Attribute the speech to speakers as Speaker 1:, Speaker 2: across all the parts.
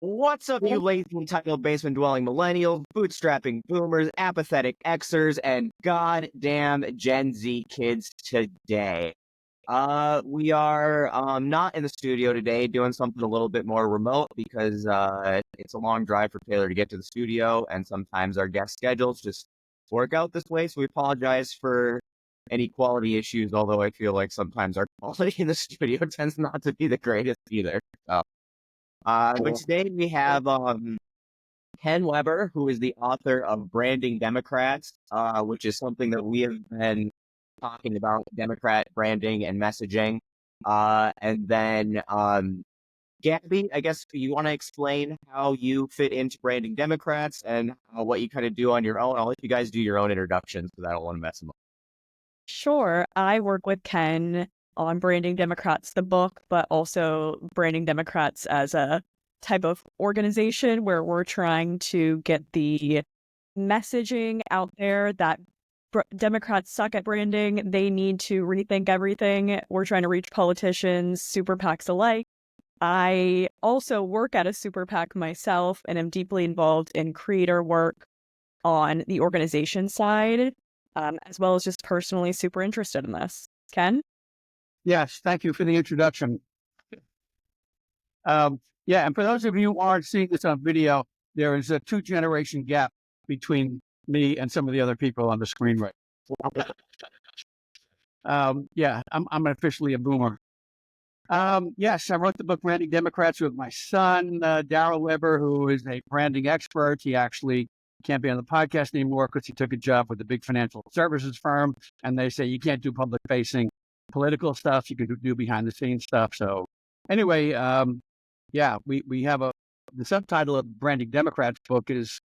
Speaker 1: What's up, you lazy entitled basement-dwelling millennials, bootstrapping boomers, apathetic Xers, and goddamn Gen Z kids today? We are not in the studio today, doing something a little bit more remote because it's a long drive for Taylor to get to the studio, and sometimes our guest schedules just work out this way. So we apologize for any quality issues, although I feel like sometimes our quality in the studio tends not to be the greatest either. But today we have Ken Webber, who is the author of Branding Democrats, which is something that we have been talking about, Democrat branding and messaging. And then Gabby, I guess you want to explain how you fit into Branding Democrats and what you kind of do on your own. I'll let you guys do your own introductions because I don't want to mess them up.
Speaker 2: Sure. I work with Ken on Branding Democrats, the book, but also Branding Democrats as a type of organization where we're trying to get the messaging out there that Democrats suck at branding. They need to rethink everything. We're trying to reach politicians, super PACs alike. I also work at a super PAC myself and am deeply involved in creator work on the organization side, as well as just personally super interested in this. Ken?
Speaker 3: Yes, thank you for the introduction. And for those of you who aren't seeing this on video, there is a 2-generation gap between me and some of the other people on the screen right now. I'm officially a boomer. Yes, I wrote the book Branding Democrats with my son, Darryl Weber, who is a branding expert. He actually can't be on the podcast anymore because he took a job with a big financial services firm, and they say you can't do public-facing political stuff. You can do behind-the-scenes stuff. So anyway, we have the subtitle of Branding Democrats book is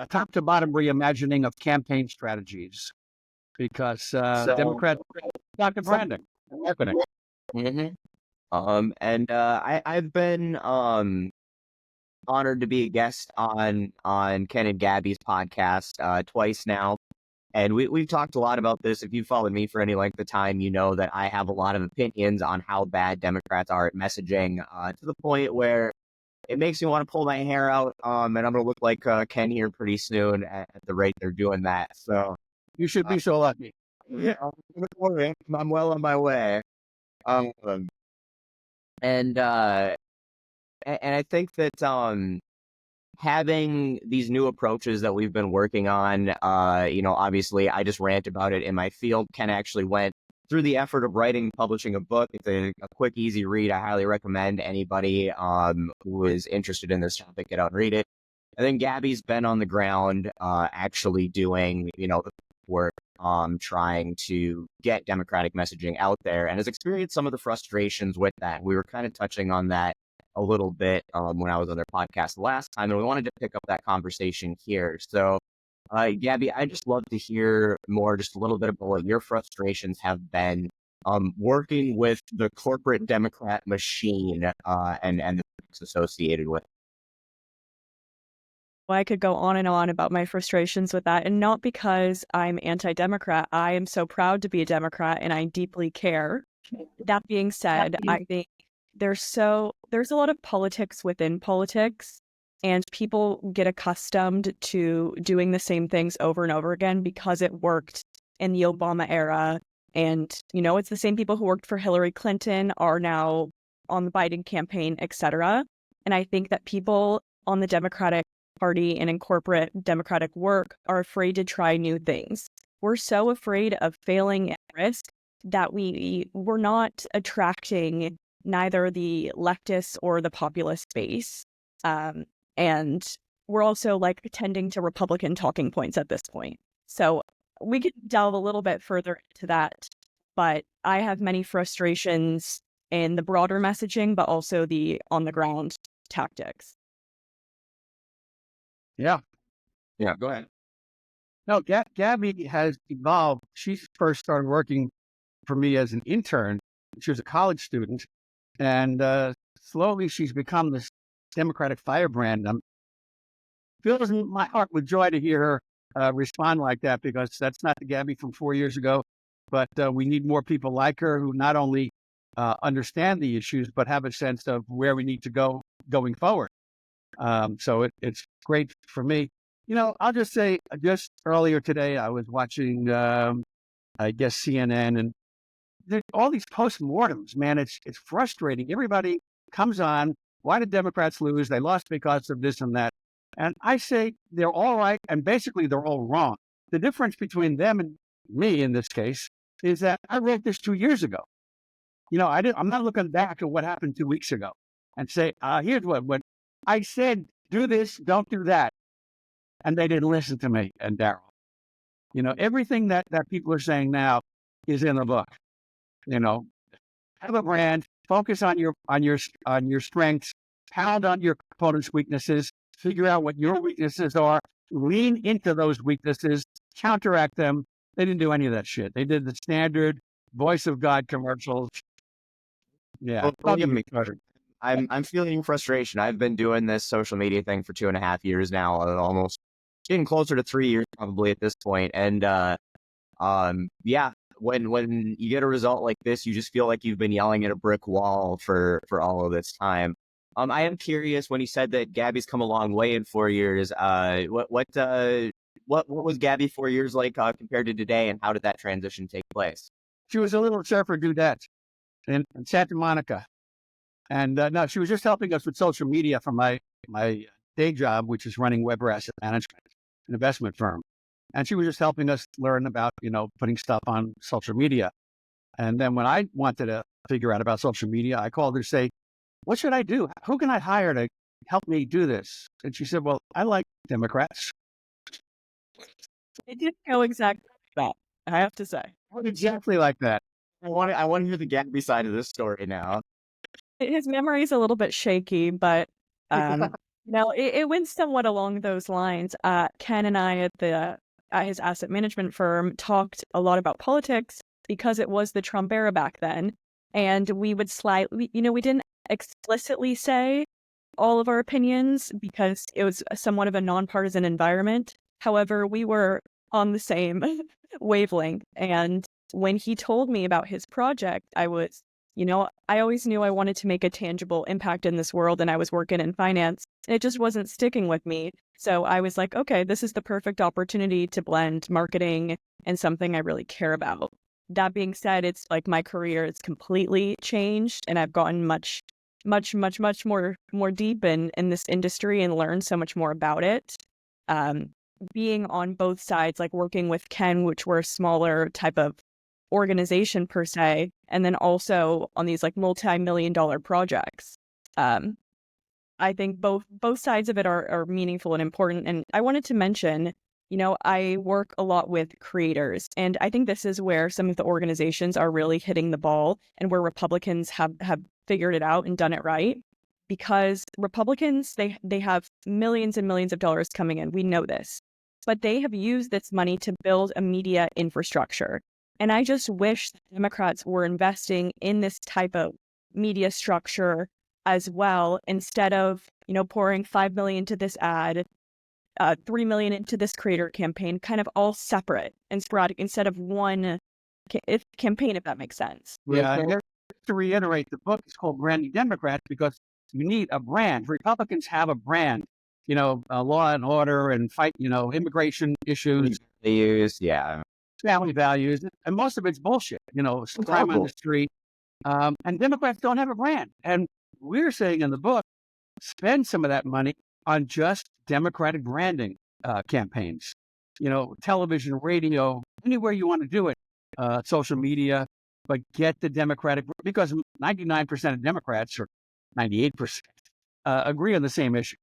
Speaker 3: Top to Bottom Reimagining of Campaign Strategies, because Democrats not branding and marketing.
Speaker 1: I've been honored to be a guest on Ken and Gabby's podcast twice now. And we've talked a lot about this. If you followed me for any length of time, you know that I have a lot of opinions on how bad Democrats are at messaging, to the point where it makes me want to pull my hair out. And I'm going to look like Ken here pretty soon at the rate they're doing that. So
Speaker 3: you should be so lucky.
Speaker 1: Yeah, I'm well on my way. And I think that having these new approaches that we've been working on, obviously I just rant about it in my field. Ken actually went through the effort of writing, publishing a book. It's a quick, easy read. I highly recommend anybody who is interested in this topic get out and read it. And then Gabby's been on the ground actually doing, the work trying to get Democratic messaging out there, and has experienced some of the frustrations with that. We were kind of touching on that a little bit when I was on their podcast last time, and we wanted to pick up that conversation here. So, Gabby, I'd just love to hear more, just a little bit about what your frustrations have been working with the corporate Democrat machine and the things associated with it.
Speaker 2: Well, I could go on and on about my frustrations with that, and not because I'm anti-Democrat. I am so proud to be a Democrat, and I deeply care. That being said, I think there's a lot of politics within politics, and people get accustomed to doing the same things over and over again because it worked in the Obama era. And, it's the same people who worked for Hillary Clinton are now on the Biden campaign, etc. And I think that people on the Democratic Party and in corporate Democratic work are afraid to try new things. We're so afraid of failing at risk that we're not attracting neither the leftist or the populist base. And we're also tending to Republican talking points at this point. So we could delve a little bit further into that, but I have many frustrations in the broader messaging, but also the on the ground tactics.
Speaker 3: Yeah,
Speaker 1: Go ahead.
Speaker 3: No, Gabby has evolved. She first started working for me as an intern. She was a college student, and slowly she's become this Democratic firebrand. Fills my heart with joy to hear her respond like that, because that's not the Gabby from 4 years ago. But we need more people like her who not only understand the issues, but have a sense of where we need to go going forward. So it's great for me. I'll just say, just earlier today, I was watching, I guess, CNN, and all these postmortems, man, it's frustrating. Everybody comes on, why did Democrats lose? They lost because of this and that. And I say they're all right, and basically they're all wrong. The difference between them and me in this case is that I wrote this 2 years ago. I'm not looking back at what happened 2 weeks ago and say, here's what I said, do this, don't do that. And they didn't listen to me and Daryl. Everything that people are saying now is in the book. Have a brand, focus on your strengths, pound on your opponent's weaknesses, figure out what your weaknesses are, lean into those weaknesses, counteract them. They didn't do any of that shit. They did the standard voice of God commercials. Yeah.
Speaker 1: Believe me, I'm feeling frustration. I've been doing this social media thing for 2.5 years now, almost getting closer to 3 years probably at this point. And yeah, when you get a result like this, you just feel like you've been yelling at a brick wall for all of this time. I am curious, when he said that Gabby's come a long way in 4 years, what was Gabby 4 years like compared to today, and how did that transition take place?
Speaker 3: She was a little surfer dudette in Santa Monica. And no, she was just helping us with social media for my day job, which is running Webber Asset Management, an investment firm. And she was just helping us learn about, putting stuff on social media. And then when I wanted to figure out about social media, I called her to say, what should I do? Who can I hire to help me do this? And she said, well, I like Democrats.
Speaker 2: It didn't go exactly like that, I have to say.
Speaker 3: Exactly like that.
Speaker 1: I want to hear the Gabby side of this story now.
Speaker 2: His memory is a little bit shaky, but it went somewhat along those lines. Ken and I at his asset management firm talked a lot about politics because it was the Trump era back then, and we would slightly, we didn't explicitly say all of our opinions because it was somewhat of a nonpartisan environment. However, we were on the same wavelength, and when he told me about his project, I was, I always knew I wanted to make a tangible impact in this world, and I was working in finance, and it just wasn't sticking with me. So I was like, okay, this is the perfect opportunity to blend marketing and something I really care about. That being said, it's like my career is completely changed, and I've gotten much more deep in this industry and learned so much more about it. Being on both sides, like working with Ken, which were a smaller type of organization per se, and then also on these like multi-million-dollar projects. I think both sides of it are meaningful and important. And I wanted to mention, I work a lot with creators, and I think this is where some of the organizations are really hitting the ball, and where Republicans have figured it out and done it right. Because Republicans, they have millions and millions of dollars coming in. We know this. But they have used this money to build a media infrastructure. And I just wish the Democrats were investing in this type of media structure as well, instead of, pouring $5 million to this ad, $3 million into this creator campaign, kind of all separate and sporadic instead of one campaign, if that makes sense.
Speaker 3: Yeah, and to reiterate, the book is called Branding Democrats because you need a brand. Republicans have a brand, law and order and fight, immigration issues.
Speaker 1: Values, yeah.
Speaker 3: Family values, and most of it's bullshit, crime on the street. And Democrats don't have a brand. And we're saying in the book, spend some of that money on just Democratic branding campaigns, television, radio, anywhere you want to do it, social media, but get the Democratic, because 99% of Democrats, or 98%, agree on the same issues.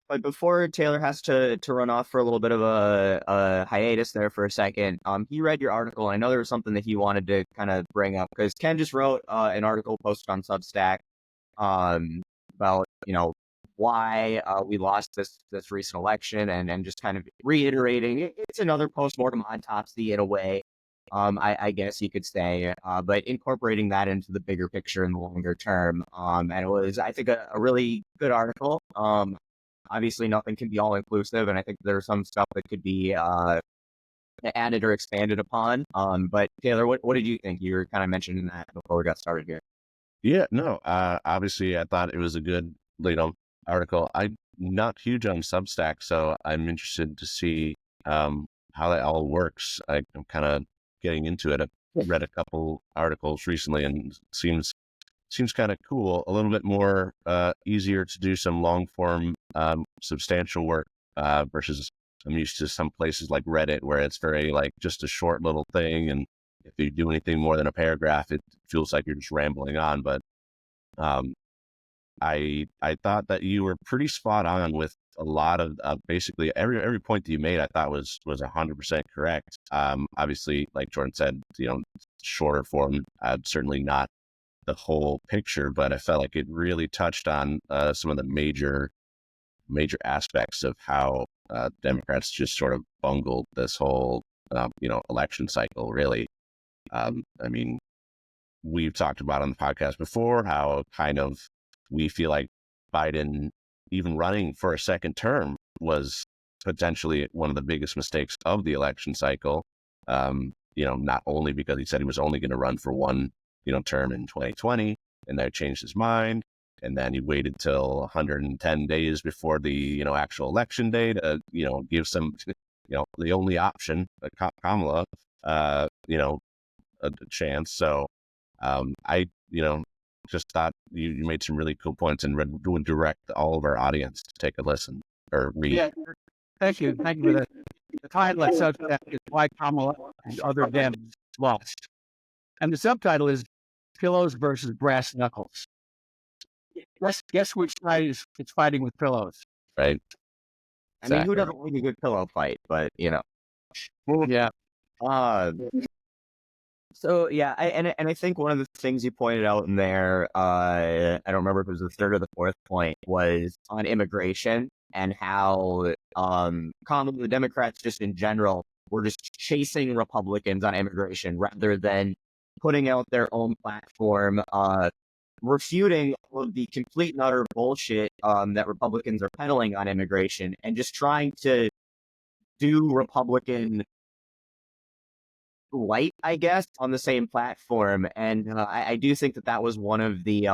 Speaker 1: But before Taylor has to run off for a little bit of a hiatus there for a second, he read your article. I know there was something that he wanted to kind of bring up, because Ken just wrote an article posted on Substack about, why we lost this recent election, and just kind of reiterating it's another postmortem autopsy in a way, I guess you could say, but incorporating that into the bigger picture in the longer term. And it was, I think, a really good article. Obviously, nothing can be all inclusive, and I think there's some stuff that could be added or expanded upon. But Taylor, what did you think? You were kind of mentioning that before we got started here.
Speaker 4: Yeah, no, obviously I thought it was a good, article. I'm not huge on Substack, so I'm interested to see how that all works. I'm kind of getting into it. I've read a couple articles recently and seems kind of cool. A little bit more easier to do some long form, substantial work versus I'm used to some places like Reddit where it's very like just a short little thing, and if you do anything more than a paragraph, it feels like you're just rambling on. But um, I thought that you were pretty spot on with a lot of basically every point that you made. I thought was 100% correct. Obviously, like Jordan said, shorter form, certainly not the whole picture, but I felt like it really touched on some of the major aspects of how Democrats just sort of bungled this whole election cycle. Really, I mean, we've talked about on the podcast before how kind of we feel like Biden even running for a second term was potentially one of the biggest mistakes of the election cycle. Not only because he said he was only going to run for one, term in 2020, and then changed his mind. And then he waited till 110 days before the, actual election day to, give some, the only option, Kamala, a chance. So I, just thought you made some really cool points and would direct all of our audience to take a listen or read.
Speaker 3: Yeah, thank you. Thank you for that. The title of Substack is Why Kamala and Other Dems Lost. And the subtitle is Pillows versus Brass Knuckles. Guess which side it's fighting with pillows.
Speaker 4: Right.
Speaker 1: I mean, who doesn't like a good pillow fight? But
Speaker 3: Yeah.
Speaker 1: So yeah, I think one of the things you pointed out in there, I don't remember if it was the third or the fourth point, was on immigration and how commonly the Democrats just in general were just chasing Republicans on immigration rather than putting out their own platform, refuting all of the complete and utter bullshit that Republicans are peddling on immigration, and just trying to do Republican light, I guess, on the same platform. And I do think that was one of the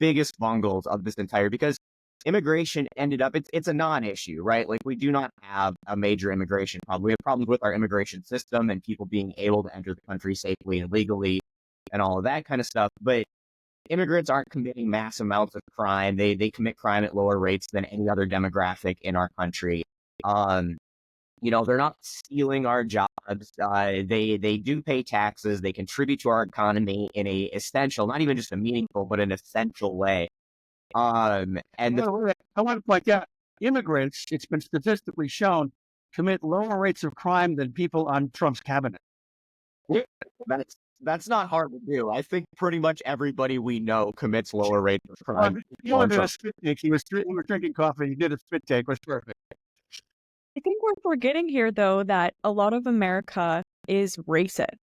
Speaker 1: biggest bungles of this entire, because immigration ended up, it's a non-issue, right? Like, we do not have a major immigration problem. We have problems with our immigration system and people being able to enter the country safely and legally and all of that kind of stuff. But immigrants aren't committing mass amounts of crime. They commit crime at lower rates than any other demographic in our country. They're not stealing our jobs. They do pay taxes. They contribute to our economy in a essential, not even just a meaningful, but an essential way.
Speaker 3: I want to point out, immigrants, it's been statistically shown, commit lower rates of crime than people on Trump's cabinet.
Speaker 1: That's not hard to do. I think pretty much everybody we know commits lower rates of crime.
Speaker 3: He did a spit take. He was drinking coffee. He did a spit take. It was perfect.
Speaker 2: I think we're forgetting here, though, that a lot of America is racist.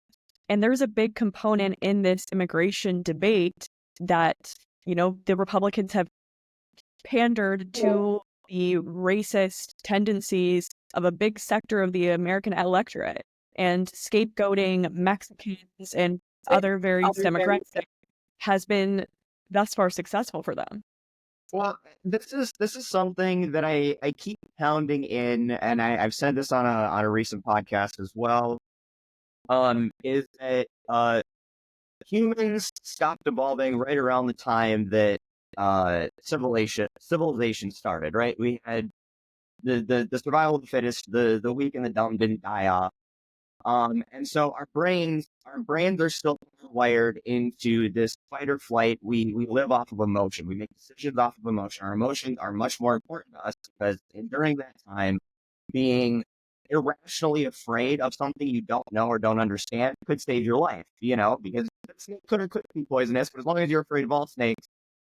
Speaker 2: And there's a big component in this immigration debate that, the Republicans have pandered to the racist tendencies of a big sector of the American electorate, and scapegoating Mexicans and other various demographics has been thus far successful for them.
Speaker 1: Well, this is something that I keep pounding in, and I've said this on a recent podcast as well. Is that humans stopped evolving right around the time that civilization started, right? We had the survival of the fittest, the weak and the dumb didn't die off. And so our brains are still wired into this fight or flight. We live off of emotion. We make decisions off of emotion. Our emotions are much more important to us because during that time, being irrationally afraid of something you don't know or don't understand could save your life, because the snake could or couldn't be poisonous, but as long as you're afraid of all snakes,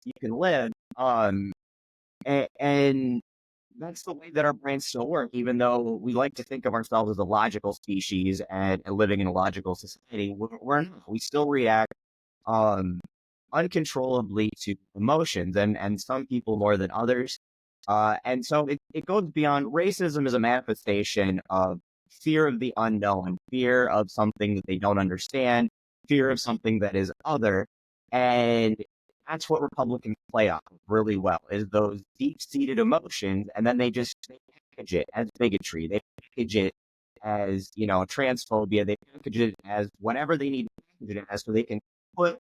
Speaker 1: you can live. And that's the way that our brains still work, even though we like to think of ourselves as a logical species and living in a logical society. We're not. We still react uncontrollably to emotions, and some people more than others. And so it goes beyond. Racism is a manifestation of fear of the unknown, fear of something that they don't understand, fear of something that is other. And that's what Republicans play off really well, is those deep-seated emotions, and then they package it as bigotry. They package it as, transphobia. They package it as whatever they need to package it as, so they can put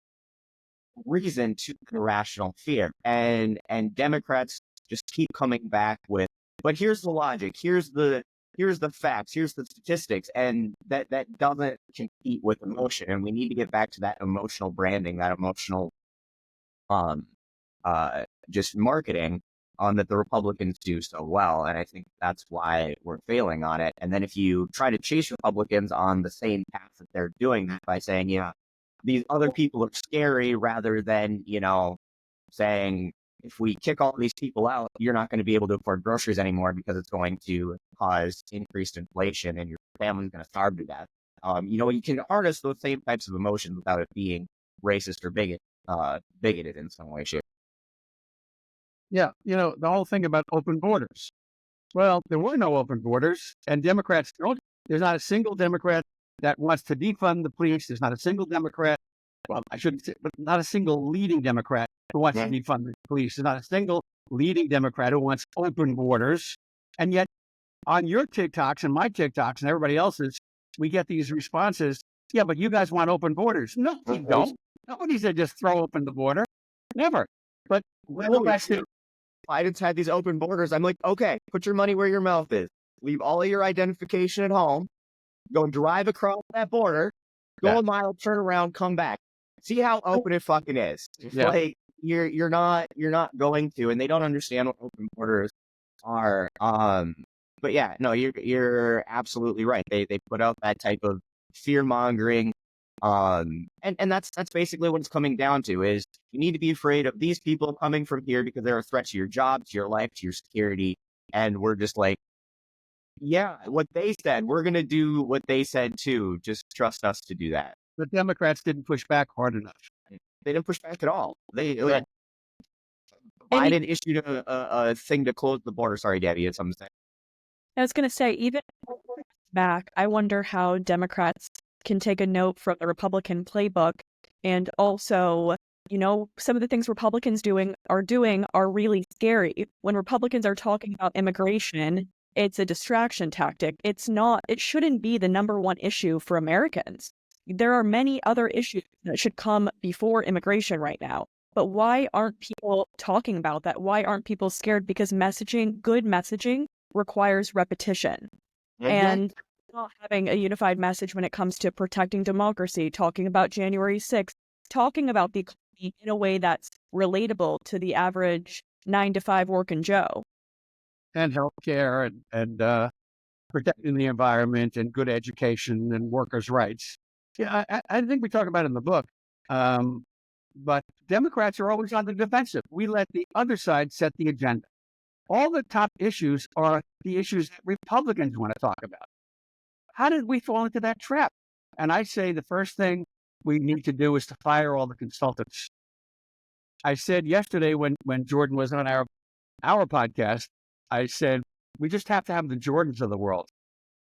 Speaker 1: reason to irrational fear. And Democrats just keep coming back with, but here's the logic, here's the facts, here's the statistics, and that doesn't compete with emotion. And we need to get back to that emotional branding, that emotional just marketing that the Republicans do so well. And I think that's why we're failing on it. And then if you try to chase Republicans on the same path that they're doing that by saying, yeah, these other people are scary, rather than, saying, if we kick all these people out, you're not going to be able to afford groceries anymore because it's going to cause increased inflation and your family's going to starve to death. You can harness those same types of emotions without it being racist or bigoted in some way, shape.
Speaker 3: Yeah, the whole thing about open borders. Well, there were no open borders, and Democrats don't. There's not a single Democrat that wants to defund the police. There's not a single Democrat, well, I shouldn't say, but not a single leading Democrat who wants to defund the police. There's not a single leading Democrat who wants open borders. And yet, on your TikToks and my TikToks and everybody else's, we get these responses. Yeah, but you guys want open borders. No, we don't. Nobody said just throw open the border. Never. But
Speaker 1: Biden's had these open borders. I'm like, okay, put your money where your mouth is. Leave all of your identification at home. Go drive across that border. Go a mile, turn around, come back. See how open it fucking is.
Speaker 3: Yeah.
Speaker 1: Like you're not going to, and they don't understand what open borders are. But yeah, no, you're absolutely right. They put out that type of fear mongering. And that's basically what it's coming down to, is you need to be afraid of these people coming from here because they're a threat to your job, to your life, to your security. And we're just like, yeah, what they said, we're going to do what they said too. Just trust us to do that.
Speaker 3: The Democrats didn't push back hard enough.
Speaker 1: They didn't push back at all. Biden issued a thing to close the border. Sorry, Gabby, it's something.
Speaker 2: I was going to say, even back, I wonder how Democrats can take a note from the Republican playbook, and also, some of the things Republicans are really scary. When Republicans are talking about immigration, it's a distraction tactic. It shouldn't be the number one issue for Americans. There are many other issues that should come before immigration right now. But why aren't people talking about that? Why aren't people scared? Because good messaging requires repetition. Mm-hmm. And not having a unified message when it comes to protecting democracy, talking about January 6th, talking about the economy in a way that's relatable to the average 9-to-5 working Joe.
Speaker 3: And healthcare and protecting the environment and good education and workers' rights. Yeah, I think we talk about it in the book. But Democrats are always on the defensive. We let the other side set the agenda. All the top issues are the issues that Republicans want to talk about. How did we fall into that trap? And I say the first thing we need to do is to fire all the consultants. I said yesterday when Jordan was on our podcast, I said, we just have to have the Jordans of the world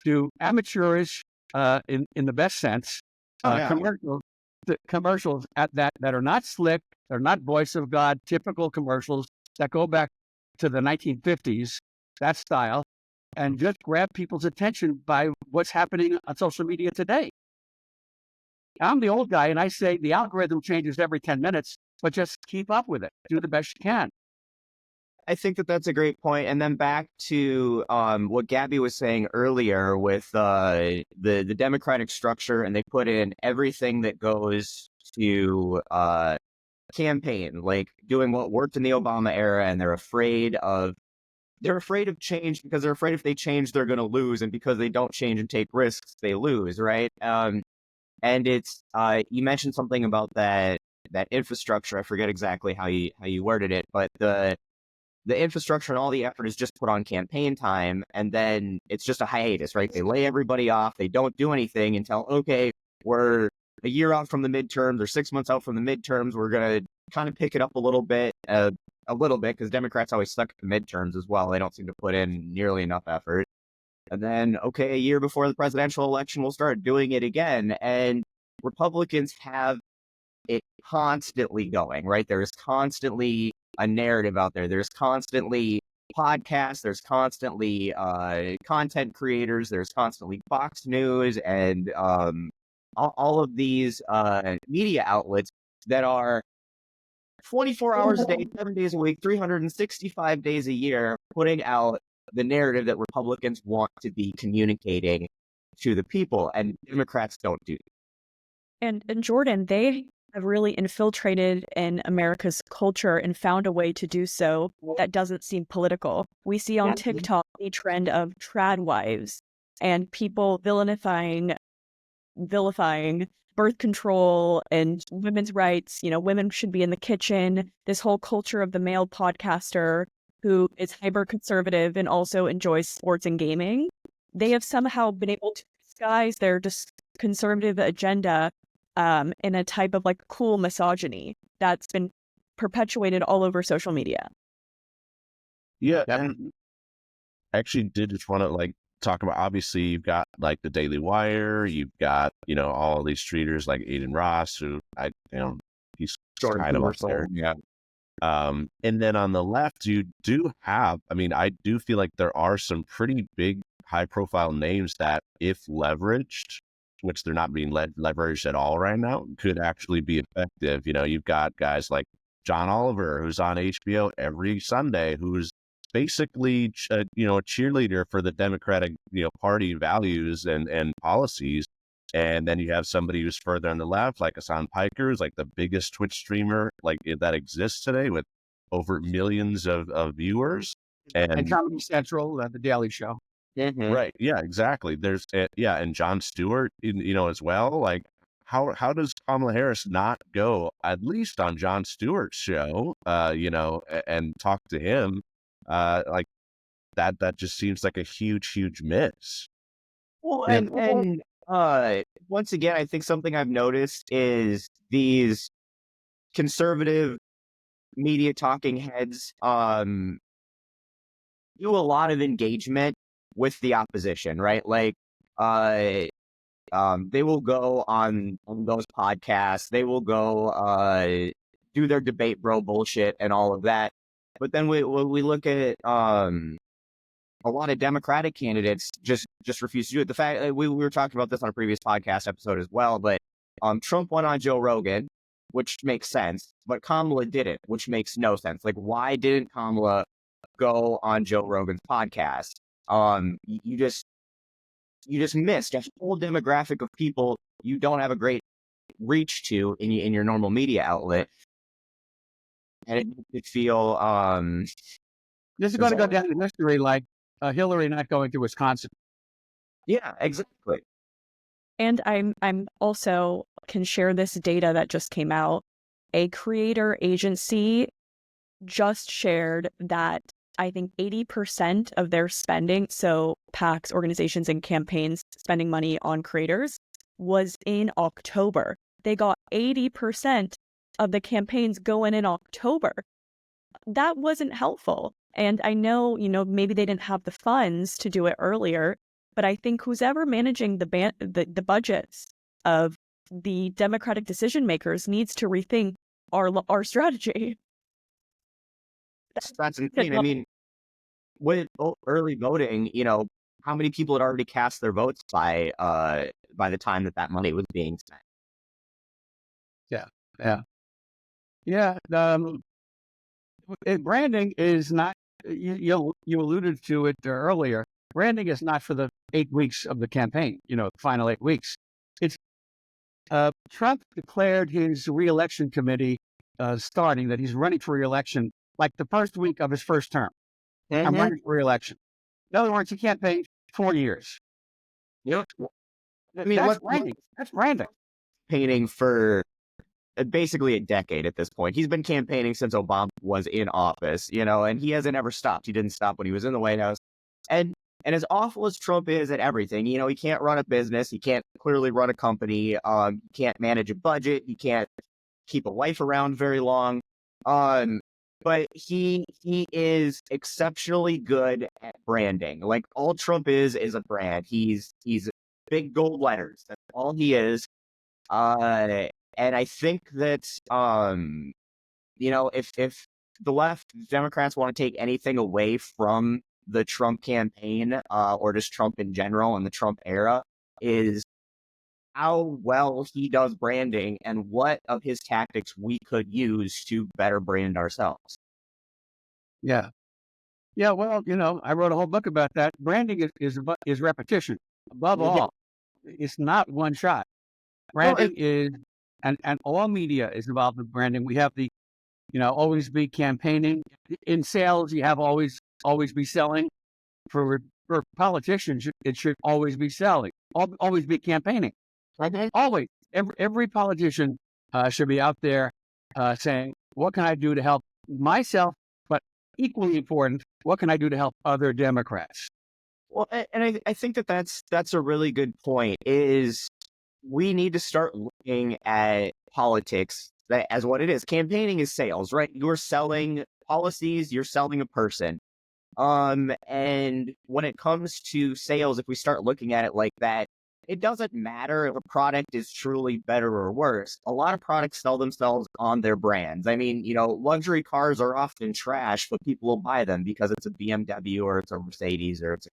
Speaker 3: do amateurish, in the best sense, commercials at that are not slick, they're not voice of God, typical commercials that go back to the 1950s, that style, and just grab people's attention by what's happening on social media today. I'm the old guy, and I say the algorithm changes every 10 minutes, but just keep up with it. Do the best you can.
Speaker 1: I think that's a great point. And then back to what Gabby was saying earlier with the Democratic structure, and they put in everything that goes to campaign, like doing what worked in the Obama era, and they're afraid of change because they're afraid if they change, they're going to lose. And because they don't change and take risks, they lose, right? And it's, you mentioned something about that infrastructure. I forget exactly how you worded it, but the infrastructure and all the effort is just put on campaign time, and then it's just a hiatus, right? They lay everybody off. They don't do anything until, okay, we're a year out from the midterms or 6 months out from the midterms. We're going to kind of pick it up a little bit, because Democrats always suck at the midterms as well. They don't seem to put in nearly enough effort. And then, okay, a year before the presidential election, we'll start doing it again. And Republicans have it constantly going, right? There's constantly a narrative out there. There's constantly podcasts. There's constantly content creators. There's constantly Fox News and all of these media outlets that are 24 hours a day, 7 days a week, 365 days a year, putting out the narrative that Republicans want to be communicating to the people, and Democrats don't do that.
Speaker 2: And Jordan, they have really infiltrated in America's culture and found a way to do so that doesn't seem political. We see on TikTok a trend of trad wives and people vilifying birth control and women's rights. You know, women should be in the kitchen. This whole culture of the male podcaster who is hyper conservative and also enjoys sports and gaming. They have somehow been able to disguise their conservative agenda in a type of like cool misogyny that's been perpetuated all over social media.
Speaker 4: Yeah, and I actually did just want to like talk about, obviously you've got like the Daily Wire, you've got, you know, all these streeters like Aiden Ross, who he's kind of up there.
Speaker 1: Yeah.
Speaker 4: And then on the left, you do have, I mean, I do feel like there are some pretty big high profile names that if leveraged, which they're not being leveraged at all right now, could actually be effective. You know, you've got guys like John Oliver, who's on HBO every Sunday, who's basically, a cheerleader for the Democratic, Party values and policies. And then you have somebody who's further on the left, like Hassan Piker, who's like the biggest Twitch streamer like that exists today with over millions of viewers.
Speaker 3: And Comedy Central, The Daily Show.
Speaker 1: Mm-hmm.
Speaker 4: Right. Yeah, exactly. There's, and Jon Stewart, as well. Like, how does Kamala Harris not go at least on Jon Stewart's show, and talk to him? Like that just seems like a huge miss.
Speaker 1: Well, and once again, I think something I've noticed is these conservative media talking heads do a lot of engagement with the opposition, right? Like, they will go on those podcasts. They will go do their debate bro bullshit and all of that. But then we look at a lot of Democratic candidates just refuse to do it. The fact that we were talking about this on a previous podcast episode as well, but Trump went on Joe Rogan, which makes sense, but Kamala didn't, which makes no sense. Like, why didn't Kamala go on Joe Rogan's podcast? You just missed a whole demographic of people you don't have a great reach to in your normal media outlet, and it makes it feel
Speaker 3: this is going to go down in history like Hillary not going to Wisconsin.
Speaker 1: Yeah, exactly.
Speaker 2: And I'm also can share this data that just came out. A creator agency just shared that I think 80% of their spending, so PACs, organizations, and campaigns spending money on creators, was in October. They got 80% of the campaigns going in October. That wasn't helpful. And I know, maybe they didn't have the funds to do it earlier, but I think who's ever managing the budgets of the Democratic decision makers needs to rethink our strategy.
Speaker 1: That's insane. I mean, with early voting, how many people had already cast their votes by the time that money was being spent?
Speaker 3: Yeah. Branding is not. You alluded to it earlier. Branding is not for the 8 weeks of the campaign. The final 8 weeks. It's Trump declared his reelection committee starting that he's running for reelection like the first week of his first term.
Speaker 1: Mm-hmm.
Speaker 3: I'm running for reelection. In other words, he campaigned 4 years.
Speaker 1: Yep. I mean,
Speaker 3: that's branding. That's branding.
Speaker 1: Campaigning for basically a decade at this point. He's been campaigning since Obama was in office, and he hasn't ever stopped. He didn't stop when he was in the White House. And as awful as Trump is at everything, he can't run a business. He can't clearly run a company. He can't manage a budget. He can't keep a wife around very long. But he is exceptionally good at branding. Like, all Trump is a brand. He's big gold letters. That's all he is. And I think that, if the left, Democrats want to take anything away from the Trump campaign, or just Trump in general and the Trump era, is how well he does branding and what of his tactics we could use to better brand ourselves.
Speaker 3: Yeah. Yeah. Well, I wrote a whole book about that. Branding is repetition. Above all, it's not one shot. Branding is, and all media is involved in branding. We have the, always be campaigning. In sales, you have always be selling. For politicians, it should always be selling, always be campaigning. Always, every politician should be out there saying, "What can I do to help myself?" But equally important, what can I do to help other Democrats?
Speaker 1: Well, and I think that's a really good point. Is we need to start looking at politics as what it is. Campaigning is sales, right? You're selling policies, you're selling a person. And when it comes to sales, if we start looking at it like that, it doesn't matter if a product is truly better or worse. A lot of products sell themselves on their brands. I mean, luxury cars are often trash, but people will buy them because it's a BMW or it's a Mercedes or it's a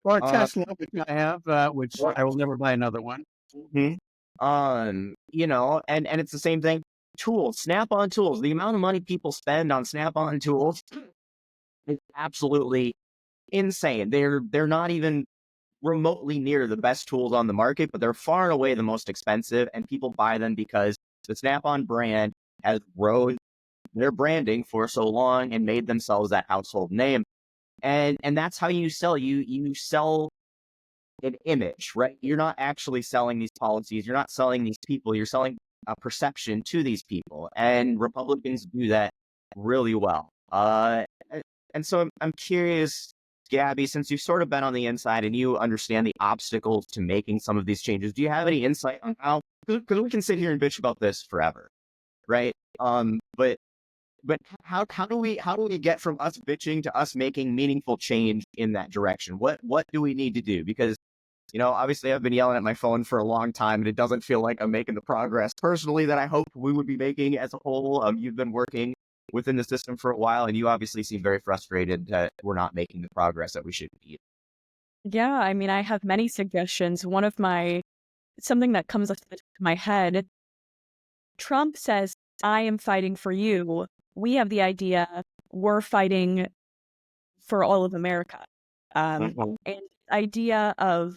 Speaker 3: Or Tesla, which I have, which I will never buy another one.
Speaker 1: and it's the same thing. Tools, Snap-on tools. The amount of money people spend on Snap-on tools is absolutely insane. They're not even remotely near the best tools on the market, but they're far and away the most expensive, and people buy them because the Snap-on brand has grown their branding for so long and made themselves that household name. And that's how you sell. You sell an image, right? You're not actually selling these policies. You're not selling these people. You're selling a perception to these people. And Republicans do that really well. And so I'm curious, Gabby, since you've sort of been on the inside and you understand the obstacles to making some of these changes, do you have any insight on how, because we can sit here and bitch about this forever, right? But how do we get from us bitching to us making meaningful change in that direction? What do we need to do? Because, obviously I've been yelling at my phone for a long time and it doesn't feel like I'm making the progress personally that I hope we would be making as a whole. You've been working within the system for a while, and you obviously seem very frustrated that we're not making the progress that we should be.
Speaker 2: Yeah, I mean, I have many suggestions. Something that comes up to my head, Trump says, I am fighting for you. We have the idea we're fighting for all of America. And the idea of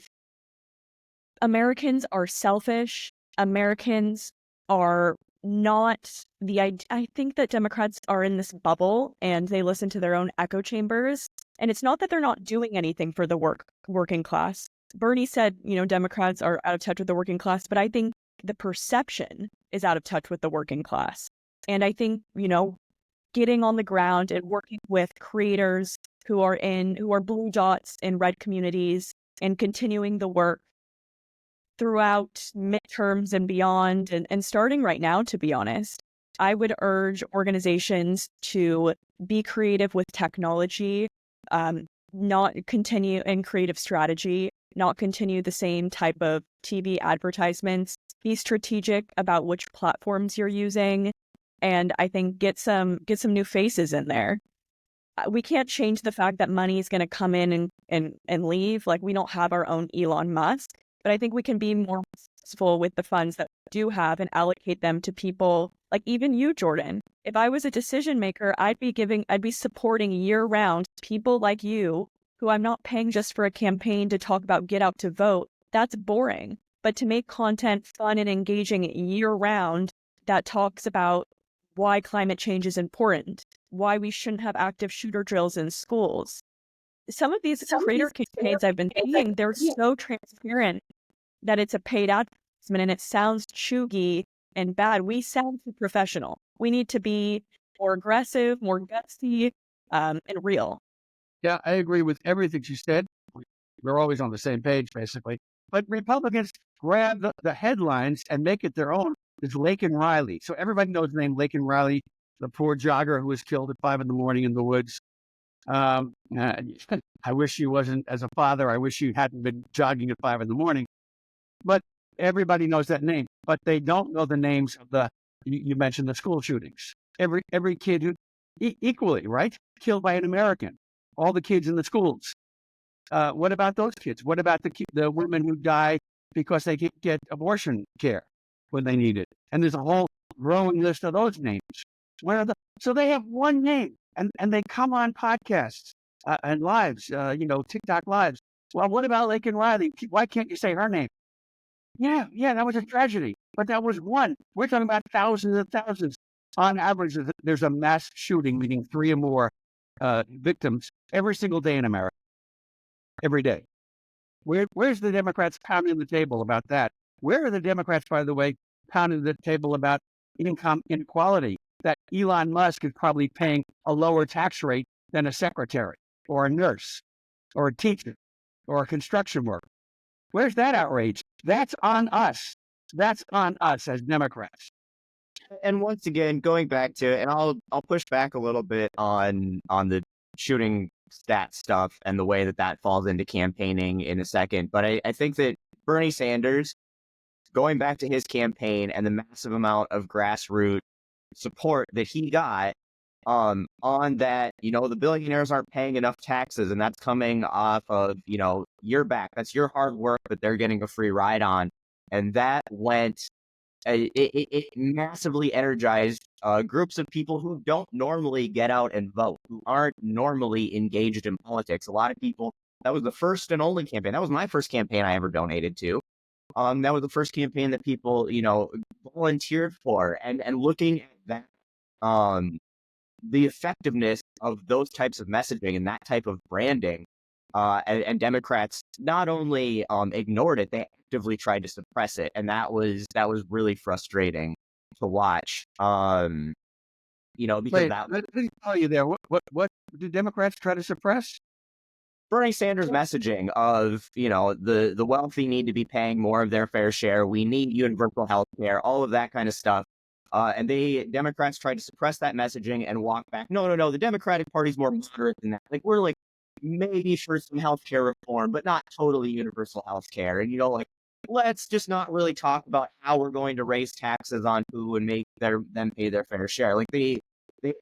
Speaker 2: Americans are selfish. Americans are not I think that Democrats are in this bubble and they listen to their own echo chambers. And it's not that they're not doing anything for the working class. Bernie said, Democrats are out of touch with the working class, but I think the perception is out of touch with the working class. And I think, getting on the ground and working with creators who are blue dots in red communities and continuing the work throughout midterms and beyond, and starting right now, to be honest, I would urge organizations to be creative with technology, not continue in creative strategy, not continue the same type of TV advertisements, be strategic about which platforms you're using, and I think get some new faces in there. We can't change the fact that money is going to come in and leave. Like, we don't have our own Elon Musk. But I think we can be more resourceful with the funds that we do have and allocate them to people like even you, Jordan. If I was a decision maker, I'd be supporting year round people like you who I'm not paying just for a campaign to talk about get out to vote. That's boring. But to make content fun and engaging year round that talks about why climate change is important, why we shouldn't have active shooter drills in schools. Some of these creator campaigns I've been seeing, they're so transparent that it's a paid advertisement and it sounds chuggy and bad. We sound too professional. We need to be more aggressive, more gutsy, and real.
Speaker 3: Yeah, I agree with everything she said. We're always on the same page, basically. But Republicans grab the headlines and make it their own. It's Laken Riley. So everybody knows the name Laken Riley, the poor jogger who was killed at 5 a.m. in the woods. I wish he wasn't, as a father, I wish he hadn't been jogging at 5 a.m. But Everybody knows that name, but they don't know the names of you mentioned the school shootings. Every kid who equally, right? Killed by an American. All the kids in the schools. What about those kids? What about the women who die because they can't get abortion care when they need it? And there's a whole growing list of those names. So they have one name, and they come on podcasts and lives, TikTok lives. Well, what about Laken Riley? Why can't you say her name? Yeah, that was a tragedy, but that was one. We're talking about thousands and thousands. On average, there's a mass shooting, meaning 3 or more victims every single day in America. Every day. Where's the Democrats pounding the table about that? Where are the Democrats, by the way, pounding the table about income inequality? That Elon Musk is probably paying a lower tax rate than a secretary or a nurse or a teacher or a construction worker. Where's that outrage? That's on us. That's on us as Democrats.
Speaker 1: And once again, going back to it, and I'll push back a little bit on the shooting stat stuff and the way that falls into campaigning in a second. But I think that Bernie Sanders, going back to his campaign and the massive amount of grassroots support that he got on that, the billionaires aren't paying enough taxes, and that's coming off of, your back. That's your hard work that they're getting a free ride on. And that went, it massively energized groups of people who don't normally get out and vote, who aren't normally engaged in politics. A lot of people, that was the first and only campaign. That was my first campaign I ever donated to. That was the first campaign that people, volunteered for, and looking at that, the effectiveness of those types of messaging and that type of branding, and Democrats not only ignored it, they actively tried to suppress it, and that was really frustrating to watch. Because
Speaker 3: let me tell you there. What do Democrats try to suppress?
Speaker 1: Bernie Sanders' messaging of, the wealthy need to be paying more of their fair share. We need universal health care, all of that kind of stuff. And Democrats tried to suppress that messaging and walk back. No, the Democratic Party's more moderate than that. Like, we're like maybe for some healthcare reform, but not totally universal healthcare. And, let's just not really talk about how we're going to raise taxes on who and make them pay their fair share. Like, they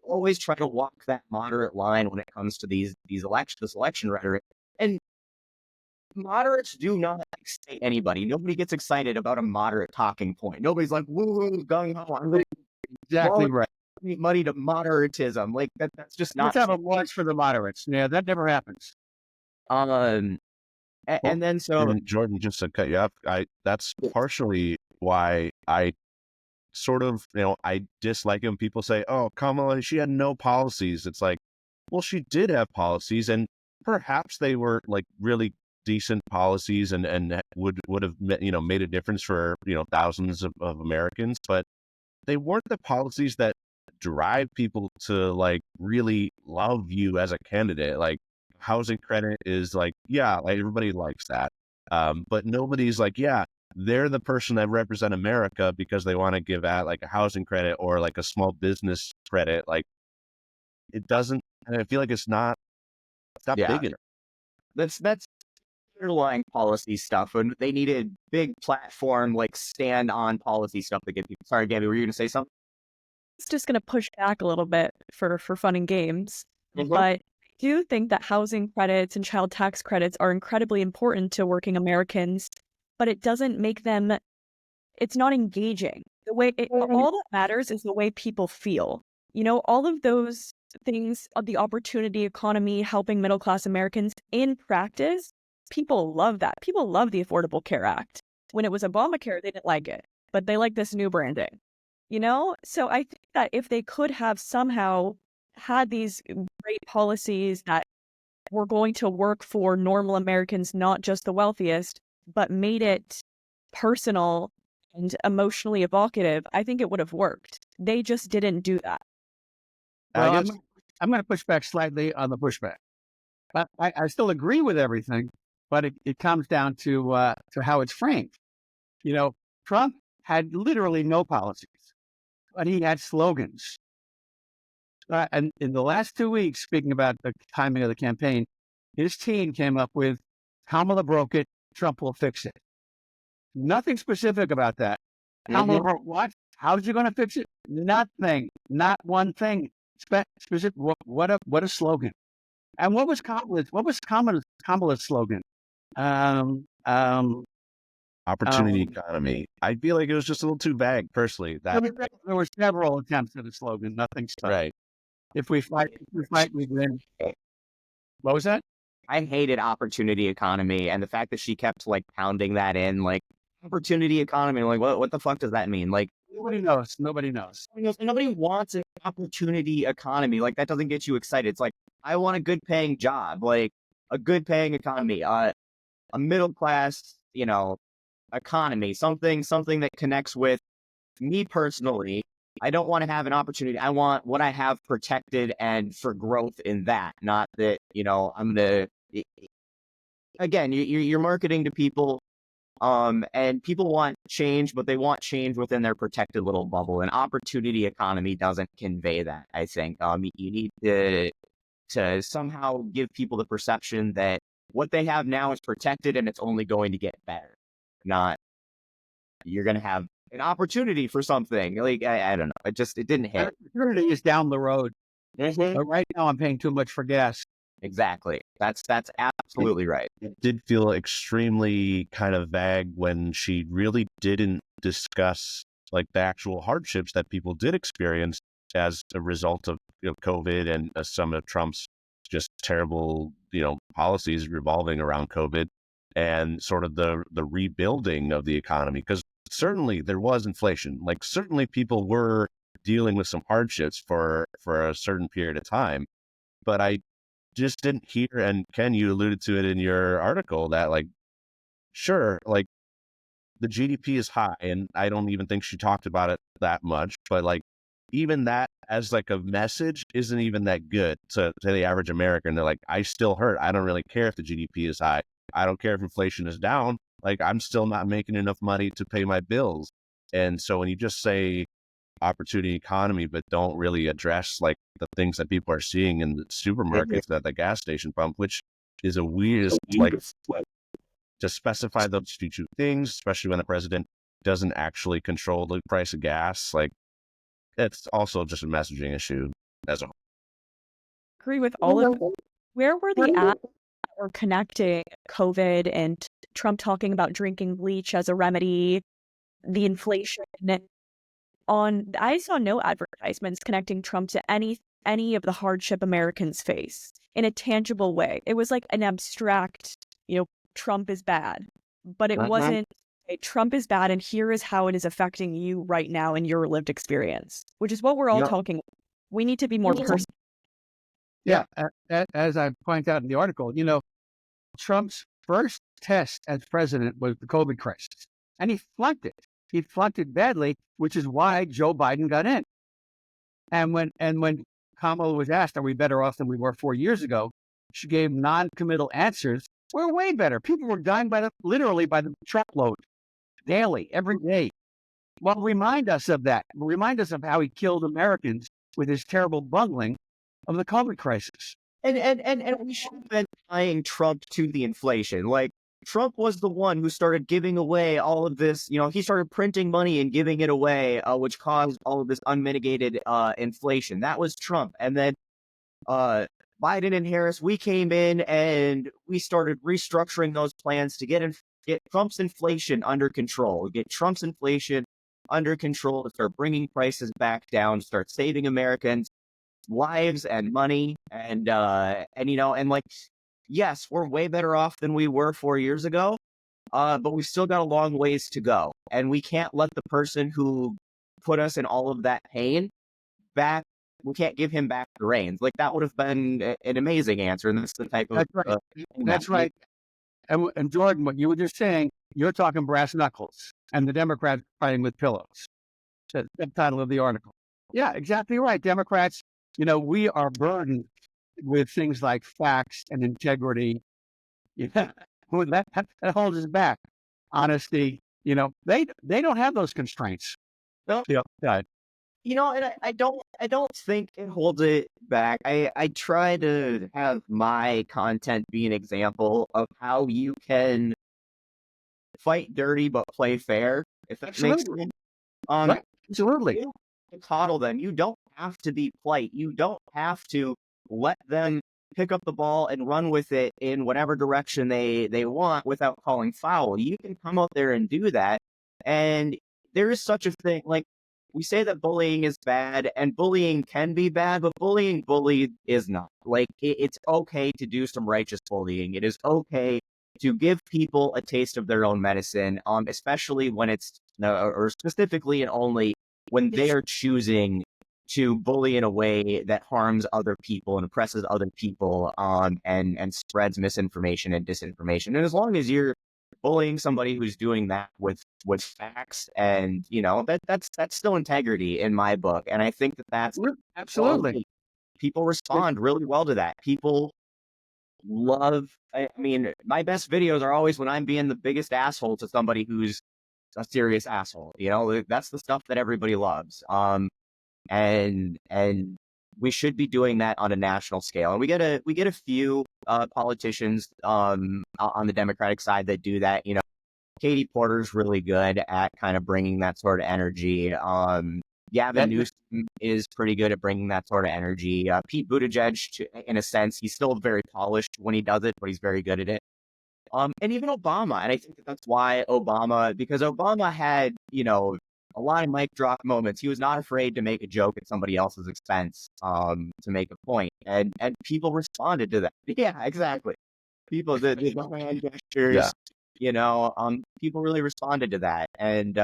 Speaker 1: always try to walk that moderate line when it comes to this election rhetoric. And moderates do not excite anybody. Nobody gets excited about a moderate talking point. Nobody's like, woo, gung ho. I'm going
Speaker 3: Exactly right.
Speaker 1: money to moderatism. Like, that's just not.
Speaker 3: Let's have a launch for the moderates. Yeah, that never happens.
Speaker 1: And then so
Speaker 4: Jordan, just to cut you off, that's partially why I sort of, I dislike it when people say, oh, Kamala, she had no policies. It's like, well, she did have policies, and perhaps they were like really decent policies and would have made a difference for thousands of Americans, but they weren't the policies that drive people to like really love you as a candidate. Like, housing credit is like, yeah, like everybody likes that, but nobody's like, yeah, they're the person that represent America because they want to give out like a housing credit or like a small business credit. Like, it doesn't, and I feel like it's not big enough.
Speaker 1: That's underlying policy stuff, and they needed big platform, like stand on policy stuff to get people. Sorry, Gabby, were you going to say something?
Speaker 2: It's just going to push back a little bit for fun and games,
Speaker 1: Mm-hmm.
Speaker 2: but I do think that housing credits and child tax credits are incredibly important to working Americans, but it doesn't make them, it's not engaging. All that matters is the way people feel. All of those things, the opportunity economy, helping middle-class Americans, in practice, people love that. People love the Affordable Care Act. When it was Obamacare, they didn't like it, but they like this new branding. So I think that if they could have somehow had these great policies that were going to work for normal Americans, not just the wealthiest, but made it personal and emotionally evocative, I think it would have worked. They just didn't do that.
Speaker 3: Well, I'm going to push back slightly on the pushback. But I still agree with everything, but it comes down to how it's framed. Trump had literally no policies, but he had slogans. And in the last 2 weeks, speaking about the timing of the campaign, his team came up with, Kamala broke it, Trump will fix it. Nothing specific about that. However, what? How's you going to fix it? Nothing. Not one thing. Specific. What a slogan. And what was Kamala's slogan?
Speaker 4: Opportunity economy. I feel like it was just a little too vague, personally.
Speaker 3: There were several attempts at a slogan. Nothing stuck.
Speaker 4: Right.
Speaker 3: If we fight, we win. What was that?
Speaker 1: I hated opportunity economy, and the fact that she kept like pounding that in, like opportunity economy. Like, what the fuck does that mean? Like,
Speaker 3: Nobody knows. Nobody knows.
Speaker 1: nobody wants an opportunity economy. Like, that doesn't get you excited. It's like, I want a good paying job, like a good paying economy, a middle class, economy, something that connects with me personally. I don't want to have an opportunity. I want what I have protected and for growth in that, not that, I'm going to, again, you're marketing to people, and people want change, but they want change within their protected little bubble. An opportunity economy doesn't convey that, I think. You need to somehow give people the perception that what they have now is protected and it's only going to get better. Not, you're going to have an opportunity for something. Like, I don't know. It didn't hit.
Speaker 3: Opportunity is down the road. But right now I'm paying too much for gas.
Speaker 1: Exactly. That's absolutely right.
Speaker 4: It did feel extremely kind of vague when she really didn't discuss like the actual hardships that people did experience as a result of COVID and some of Trump's just terrible, policies revolving around COVID and sort of the rebuilding of the economy. Because certainly there was inflation. Like certainly people were dealing with some hardships for a certain period of time. But I just didn't hear, and Ken, you alluded to it in your article, that like, sure, like the GDP is high, and I don't even think she talked about it that much, but like even that as like a message isn't even that good to the average American. They're like, I still hurt. I don't really care if the GDP is high. I don't care if inflation is down. Like I'm still not making enough money to pay my bills. And so when you just say opportunity economy, but don't really address like the things that people are seeing in the supermarkets at the gas station pump, which is a weird, like to specify those two things, especially when the president doesn't actually control the price of gas. Like it's also just a messaging issue as a whole.
Speaker 2: Agree with all of it. Where were the ads that were connecting COVID and Trump talking about drinking bleach as a remedy, the inflation? I saw no advertisements connecting Trump to any of the hardship Americans face in a tangible way. It was like an abstract, Trump is bad, but it wasn't, hey, Trump is bad and here is how it is affecting you right now in your lived experience, which is what we're all talking about. We need to be more personal.
Speaker 3: Yeah, as I point out in the article, Trump's first test as president was the COVID crisis, and he flunked it. He flunked it badly, which is why Joe Biden got in. And when Kamala was asked, are we better off than we were 4 years ago? She gave non-committal answers. We're way better. People were dying literally by the truckload daily, every day. Well, remind us of that. Remind us of how he killed Americans with his terrible bungling of the COVID crisis.
Speaker 1: And we should have been tying Trump to the inflation. Like, Trump was the one who started giving away all of this. He started printing money and giving it away, which caused all of this unmitigated inflation. That was Trump. And then Biden and Harris, we came in and we started restructuring those plans to get Trump's inflation under control, to start bringing prices back down, start saving Americans' lives and money. And like, yes, we're way better off than we were 4 years ago, but we've still got a long ways to go. And we can't let the person who put us in all of that pain back. We can't give him back the reins. Like, that would have been an amazing answer. And that's the type of...
Speaker 3: That's right. And Jordan, what you were just saying, you're talking brass knuckles and the Democrats fighting with pillows. That's the title of the article. Yeah, exactly right. Democrats, we are burdened with things like facts and integrity. Yeah, that holds us back. Honesty, they don't have those constraints.
Speaker 1: No. And I don't think it holds it back. I try to have my content be an example of how you can fight dirty but play fair, if that makes
Speaker 3: Absolutely.
Speaker 1: sense.
Speaker 3: Right. Absolutely.
Speaker 1: You don't have to coddle them. You don't have to be polite. You don't have to let them pick up the ball and run with it in whatever direction they want without calling foul. You can come out there and do that. And there is such a thing, like, we say that bullying is bad, and bullying can be bad, but bullied is not. Like, it's okay to do some righteous bullying. It is okay to give people a taste of their own medicine, especially when it's, or specifically and only when they are choosing to bully in a way that harms other people and oppresses other people, and spreads misinformation and disinformation. And as long as you're bullying somebody who's doing that with facts, and that's still integrity in my book. And I think that's
Speaker 3: Absolutely.
Speaker 1: people respond really well to that. People love. I mean, my best videos are always when I'm being the biggest asshole to somebody who's a serious asshole. That's the stuff that everybody loves. And we should be doing that on a national scale. And we get a few politicians on the Democratic side that do that. Katie Porter's really good at kind of bringing that sort of energy. Gavin Newsom is pretty good at bringing that sort of energy. Pete Buttigieg, in a sense, he's still very polished when he does it, but he's very good at it. And even Obama, and I think that's why because Obama had, a lot of mic drop moments. He was not afraid to make a joke at somebody else's expense, to make a point, and people responded to that. Yeah, exactly. People, the hand gestures, people really responded to that, and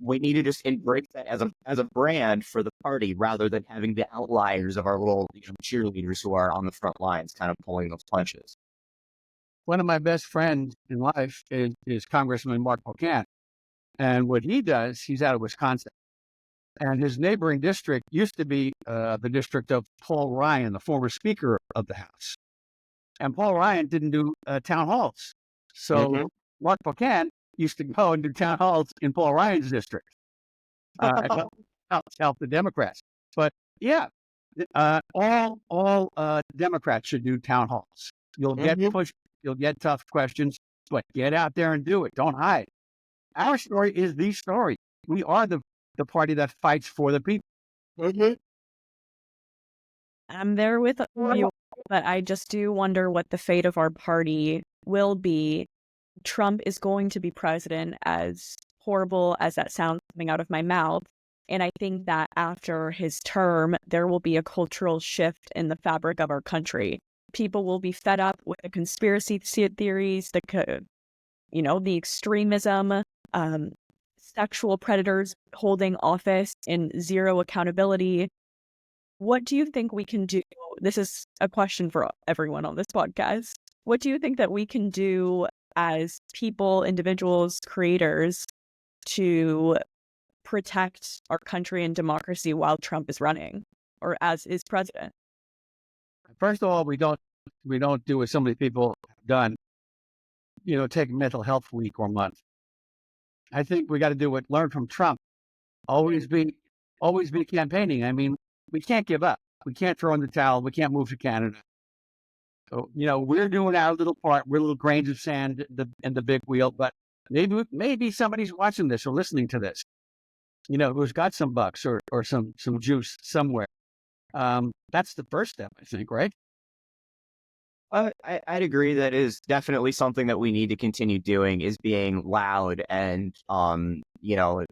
Speaker 1: we need to just embrace that as a brand for the party, rather than having the outliers of our little cheerleaders who are on the front lines, kind of pulling those punches.
Speaker 3: One of my best friends in life is Congressman Mark Buchanan. And what he does, he's out of Wisconsin. And his neighboring district used to be the district of Paul Ryan, the former Speaker of the House. And Paul Ryan didn't do town halls. So Mark Buchanan used to go and do town halls in Paul Ryan's district. Help the Democrats. But yeah, all Democrats should do town halls. You'll get pushed, you'll get tough questions, but get out there and do it. Don't hide. Our story is the story. We are the party that fights for the people.
Speaker 2: I'm there with you, but I just do wonder what the fate of our party will be. Trump is going to be president, as horrible as that sounds coming out of my mouth. And I think that after his term, there will be a cultural shift in the fabric of our country. People will be fed up with the conspiracy theories, the extremism, sexual predators holding office, and zero accountability. What do you think we can do? This is a question for everyone on this podcast. What do you think that we can do as people, individuals, creators, to protect our country and democracy while Trump is running, or as is president?
Speaker 3: First of all, we don't do what so many people have done. Take mental health week or month. I think we got to do what learn from Trump. Always be campaigning. I mean, we can't give up. We can't throw in the towel. We can't move to Canada. So, we're doing our little part. We're little grains of sand in the big wheel. But maybe somebody's watching this or listening to this, who's got some bucks or some juice somewhere. That's the first step, I think, right?
Speaker 1: I'd agree that is definitely something that we need to continue doing, is being loud, and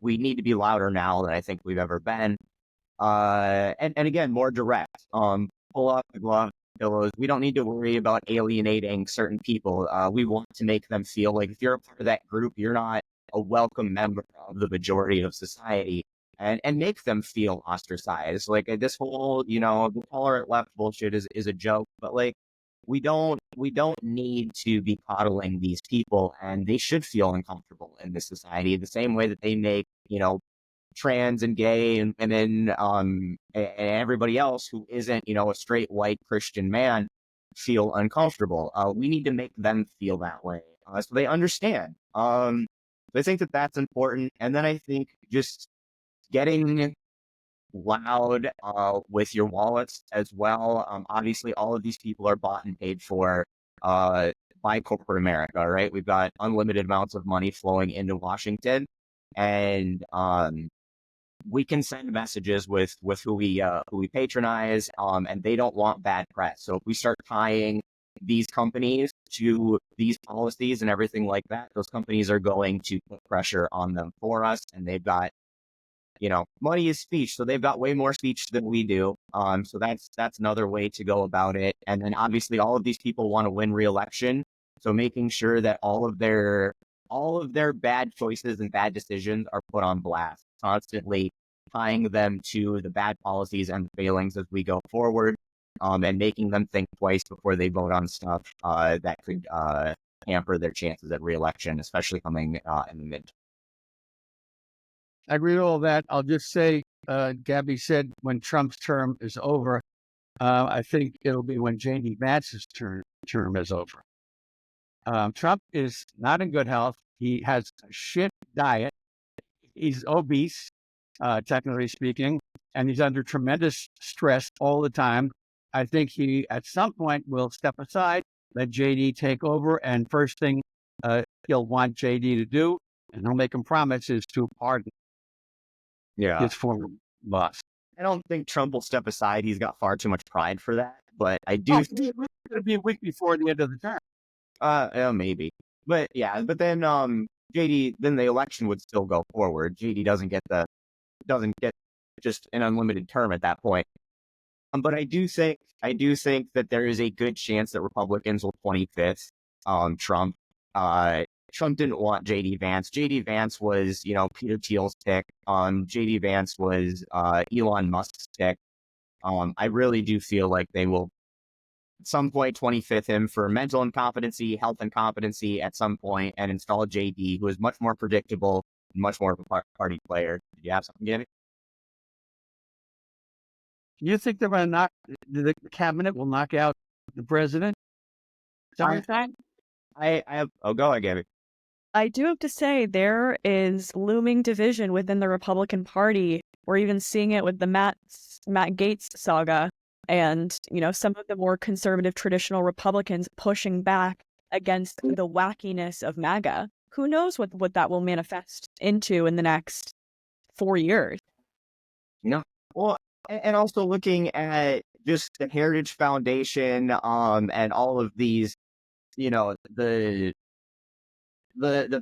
Speaker 1: we need to be louder now than I think we've ever been. And again, more direct. Pull up the glove pillows. We don't need to worry about alienating certain people. We want to make them feel like if you're a part of that group, you're not a welcome member of the majority of society, and make them feel ostracized. Like, this whole, the tolerant left bullshit is a joke, but like, we don't need to be coddling these people, and they should feel uncomfortable in this society the same way that they make, trans and gay and then and everybody else who isn't, a straight white Christian man feel uncomfortable. We need to make them feel that way, so they understand. I think that that's important. And then I think just getting loud with your wallets as well. Obviously, all of these people are bought and paid for. by corporate America, right? We've got unlimited amounts of money flowing into Washington, and we can send messages with who we patronize, and they don't want bad press. So if we start tying these companies to these policies and everything like that, those companies are going to put pressure on them for us, and they've got, money is speech, so they've got way more speech than we do. So that's another way to go about it. And then obviously all of these people want to win re-election, so making sure that all of their bad choices and bad decisions are put on blast, constantly tying them to the bad policies and the failings as we go forward, and making them think twice before they vote on stuff that could hamper their chances at re-election, especially coming in the mid.
Speaker 3: I agree with all that. I'll just say, Gabby said when Trump's term is over, I think it'll be when J.D. Vance's term is over. Trump is not in good health. He has a shit diet. He's obese, technically speaking, and he's under tremendous stress all the time. I think he, at some point, will step aside, let JD take over, and first thing he'll want JD to do, and he'll make him promise, is to pardon his former boss.
Speaker 1: I don't think Trump will step aside. He's got far too much pride for that. But I do.
Speaker 3: It'll be a week before the end of the term.
Speaker 1: Maybe. But yeah, but then JD, then the election would still go forward. JD doesn't get just an unlimited term at that point. But I do think that there is a good chance that Republicans will 25th Trump. Trump didn't want J.D. Vance. J.D. Vance was, Peter Thiel's pick. J.D. Vance was Elon Musk's pick. I really do feel like they will at some point 25th him for mental incompetency, health incompetency at some point, and install J.D., who is much more predictable, much more of a party player. Did you have something, Gabby?
Speaker 3: You think they're going to the cabinet will knock out the president? Is that what you're saying?
Speaker 1: Go ahead, Gabby.
Speaker 2: I do have to say there is looming division within the Republican Party. We're even seeing it with the Matt Gaetz saga, and some of the more conservative traditional Republicans pushing back against the wackiness of MAGA. Who knows what that will manifest into in the next 4 years?
Speaker 1: No. Well, and also looking at just the Heritage Foundation, and all of these, the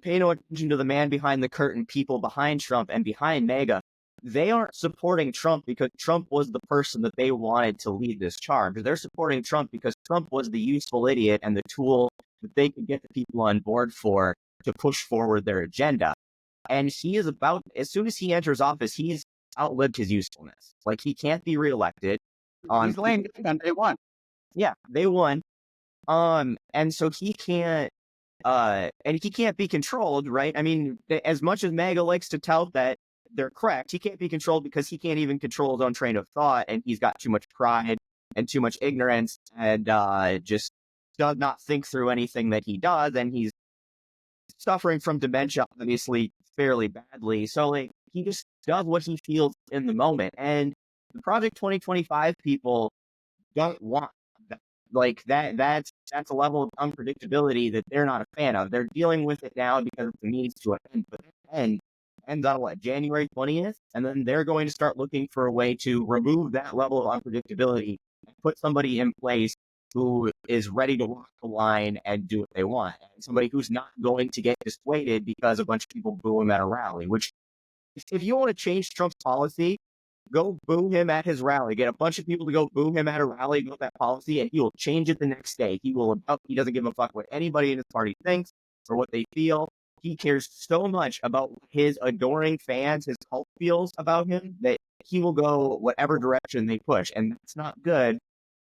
Speaker 1: pay no attention to the man behind the curtain, people behind Trump and behind MAGA, they aren't supporting Trump because Trump was the person that they wanted to lead this charge. They're supporting Trump because Trump was the useful idiot and the tool that they could get the people on board for to push forward their agenda. And he is as soon as he enters office, he's outlived his usefulness. Like, he can't be reelected.
Speaker 3: He's laying down. They won.
Speaker 1: Yeah, they won. And so he can't, and he can't be controlled, right? I mean, as much as MAGA likes to tout that they're correct, he can't be controlled because he can't even control his own train of thought, and he's got too much pride and too much ignorance, and just does not think through anything that he does, and he's suffering from dementia, obviously, fairly badly. So, like, he just does what he feels in the moment, and the Project 2025 people don't want that. Like, that's a level of unpredictability that they're not a fan of. They're dealing with it now because it needs to end, but ends on what, January 20th? And then they're going to start looking for a way to remove that level of unpredictability and put somebody in place who is ready to walk the line and do what they want. And somebody who's not going to get dissuaded because a bunch of people boo him at a rally, which, if you want to change Trump's policy, go boo him at his rally. Get a bunch of people to go boo him at a rally about that policy, and he will change it the next day. He doesn't give a fuck what anybody in his party thinks or what they feel. He cares so much about what his adoring fans, his cult feels about him, that he will go whatever direction they push. And that's not good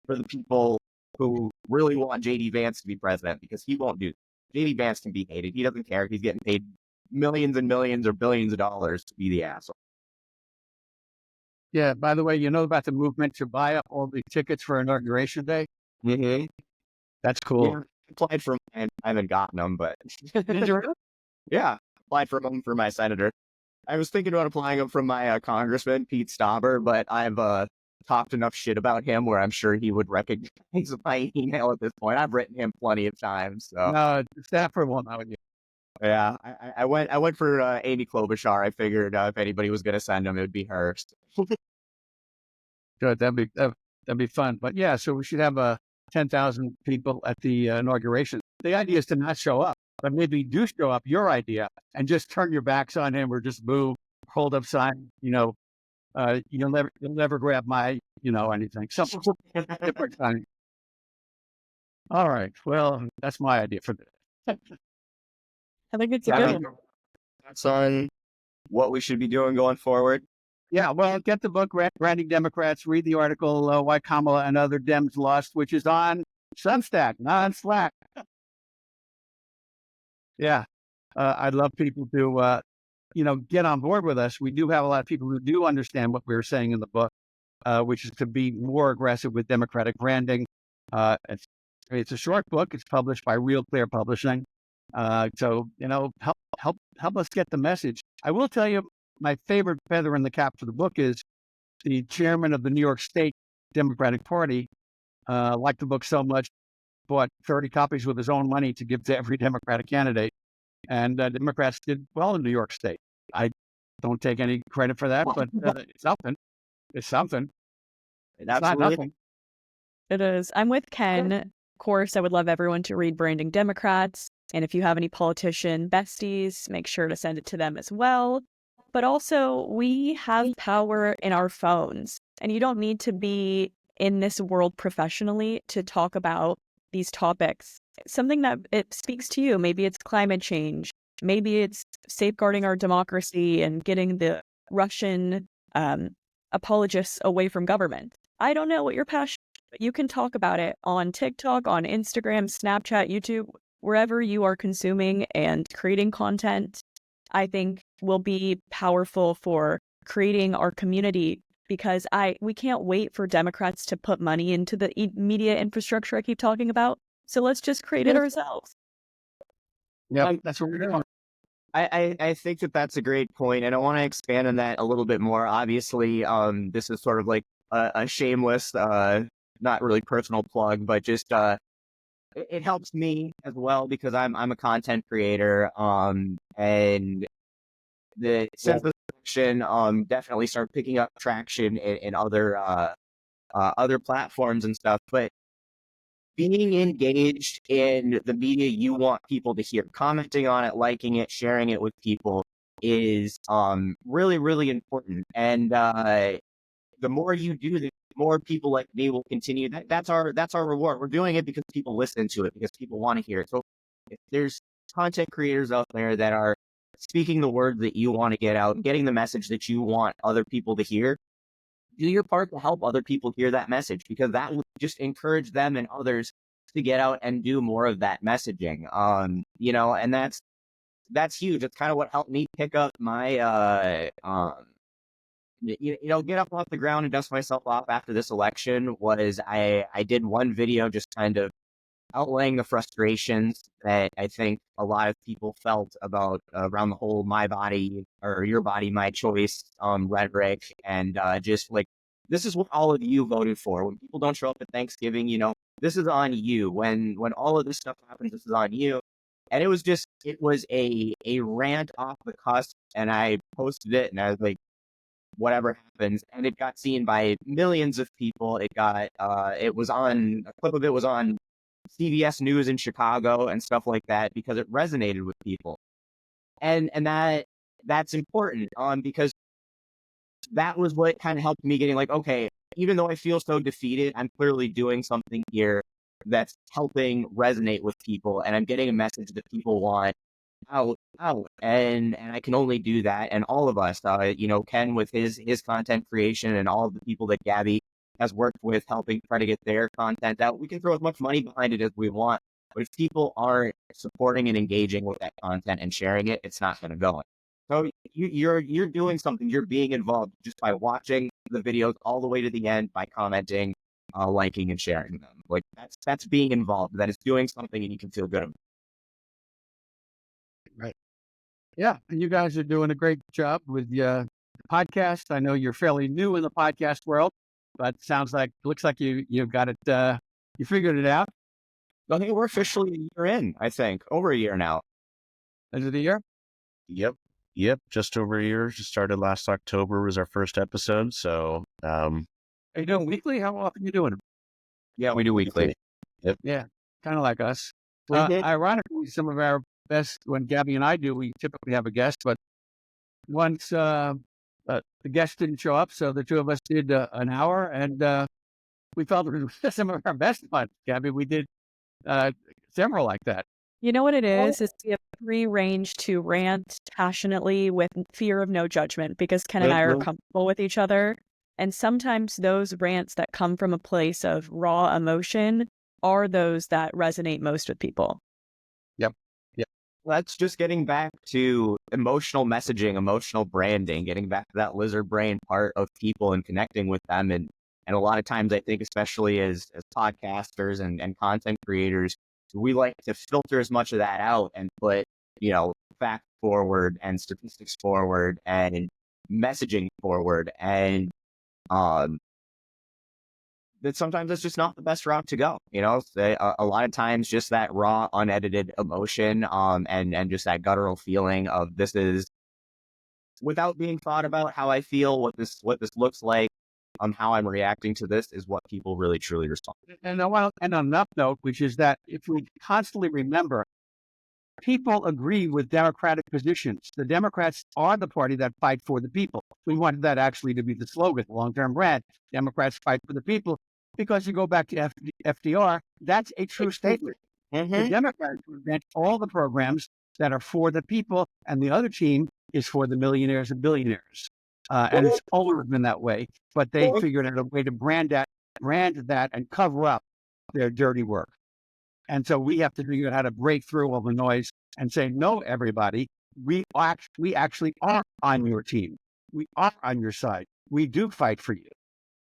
Speaker 1: for the people who really want J.D. Vance to be president, because he won't do that. J.D. Vance can be hated. He doesn't care. He's getting paid millions and millions or billions of dollars to be the asshole.
Speaker 3: Yeah, by the way, you know about the movement to buy up all the tickets for Inauguration Day?
Speaker 1: Mm-hmm.
Speaker 3: That's cool.
Speaker 1: Yeah, I applied for mine. I haven't gotten them, but
Speaker 3: Did you really?
Speaker 1: yeah, applied for them for my senator. I was thinking about applying them from my congressman, Pete Stauber, but I've talked enough shit about him where I'm sure he would recognize my email at this point. I've written him plenty of times. So
Speaker 3: No, Stafford won't know you.
Speaker 1: yeah, I went for Amy Klobuchar. I figured if anybody was going to send him, it would be her.
Speaker 3: Good, that'd be fun. But yeah, so we should have 10,000 people at the inauguration. The idea is to not show up, but maybe do show up. Your idea, and just turn your backs on him, or just move, hold up sign. You'll never grab my anything. Something different time. All right. Well, that's my idea for this.
Speaker 2: I think it's a good one.
Speaker 1: That's on what we should be doing going forward.
Speaker 3: Yeah, well, get the book, Branding Democrats, read the article, Why Kamala and Other Dems Lost, which is on Substack, not on Slack. Yeah, I'd love people to, get on board with us. We do have a lot of people who do understand what we were saying in the book, which is to be more aggressive with Democratic branding. It's a short book. It's published by Real Clear Publishing. So, help us get the message. I will tell you, my favorite feather in the cap for the book is the chairman of the New York State Democratic Party liked the book so much, bought 30 copies with his own money to give to every Democratic candidate. And Democrats did well in New York State. I don't take any credit for that, but it's something. It's something. It's not nothing.
Speaker 2: It is. I'm with Ken. Of course, I would love everyone to read Branding Democrats. And if you have any politician besties, make sure to send it to them as well. But also, we have power in our phones, and you don't need to be in this world professionally to talk about these topics. Something that it speaks to you. Maybe it's climate change. Maybe it's safeguarding our democracy and getting the Russian apologists away from government. I don't know what your passion is, but you can talk about it on TikTok, on Instagram, Snapchat, YouTube, wherever you are consuming and creating content. I think will be powerful for creating our community, because we can't wait for Democrats to put money into the media infrastructure I keep talking about. So let's just create it ourselves.
Speaker 3: Yeah, that's what we're doing.
Speaker 1: I think that's a great point, and I want to expand on that a little bit more. Obviously, this is sort of like a shameless, not really personal plug, but just it helps me as well because I'm a content creator, and the census section definitely start picking up traction in other platforms and stuff. But being engaged in the media you want people to hear, commenting on it, liking it, sharing it with people is really, really important. And the more you do this, the more people like me will continue. That's our reward. We're doing it because people listen to it, because people want to hear it. So if there's content creators out there that are speaking the word that you want to get out, getting the message that you want other people to hear, do your part to help other people hear that message, because that will just encourage them and others to get out and do more of that messaging. And that's huge. It's kind of what helped me pick up my get up off the ground and dust myself off after this election. Was I did one video just kind of outlaying the frustrations that I think a lot of people felt about around the whole my body or your body, my choice rhetoric, and just like, this is what all of you voted for. When people don't show up at Thanksgiving, this is on you. When all of this stuff happens, this is on you. And it was a rant off the cusp, and I posted it, and I was like, whatever happens, and it got seen by millions of people. A clip of it was on CBS News in Chicago and stuff like that, because it resonated with people. And that's important, because that was what kind of helped me getting like, okay, even though I feel so defeated, I'm clearly doing something here that's helping resonate with people, and I'm getting a message that people want out. And I can only do that. And all of us, Ken with his content creation, and all of the people that Gabby has worked with helping try to get their content out, we can throw as much money behind it as we want. But if people aren't supporting and engaging with that content and sharing it, it's not going to go. So you're doing something. You're being involved just by watching the videos all the way to the end, by commenting, liking, and sharing them. Like, that's being involved. That is doing something, and you can feel good about it.
Speaker 3: Right. Yeah, and you guys are doing a great job with the podcast. I know you're fairly new in the podcast world, but looks like you've got it. You figured it out.
Speaker 1: I think we're officially a year in, I think. Over a year now.
Speaker 3: Is it a year?
Speaker 4: Yep. Yep. Just over a year. Just started last October was our first episode. So,
Speaker 3: Are you doing weekly? How often are you doing it?
Speaker 1: Yeah, we do weekly.
Speaker 4: Yep.
Speaker 3: Yeah, kind of like us.
Speaker 1: Mhm.
Speaker 3: Ironically, some of our best, when Gabby and I do, we typically have a guest, but once the guest didn't show up, so the two of us did an hour, and we felt it was some of our best fun. Gabby, we did several like that.
Speaker 2: You know what it is? It's we have free range to rant passionately with fear of no judgment because Ken and I are comfortable with each other. And sometimes those rants that come from a place of raw emotion are those that resonate most with people.
Speaker 3: Yep.
Speaker 1: That's just getting back to emotional messaging, emotional branding, getting back to that lizard brain part of people and connecting with them. And a lot of times, I think, especially as podcasters and content creators, we like to filter as much of that out and put, fact forward and statistics forward and messaging forward. And that sometimes it's just not the best route to go. A lot of times just that raw, unedited emotion, and just that guttural feeling of this is without being thought about how I feel, what this looks like, how I'm reacting to this is what people really truly respond.
Speaker 3: And on another note, which is that if we constantly remember, people agree with Democratic positions. The Democrats are the party that fight for the people. We wanted that actually to be the slogan, long-term brand. Democrats fight for the people. Because you go back to FDR, that's a true statement. The Democrats invent all the programs that are for the people, and the other team is for the millionaires and billionaires. And it's always been that way. But they figured out a way to brand that, and cover up their dirty work. And so we have to figure out how to break through all the noise and say, no, everybody, we actually are on your team. We are on your side. We do fight for you.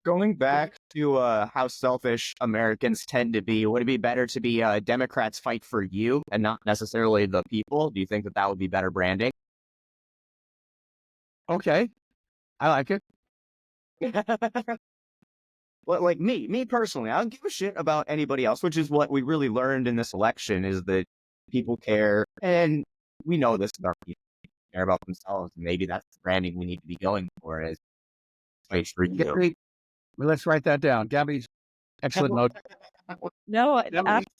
Speaker 1: Going back to how selfish Americans tend to be, would it be better to be Democrats fight for you and not necessarily the people? Do you think that would be better branding?
Speaker 3: Okay, I like it.
Speaker 1: Well, like me personally, I don't give a shit about anybody else, which is what we really learned in this election is that people care. And we know this about people care about themselves. And maybe that's the branding we need to be going for is fight for you.
Speaker 3: Well, let's write that down. Gabby's excellent note.
Speaker 2: No,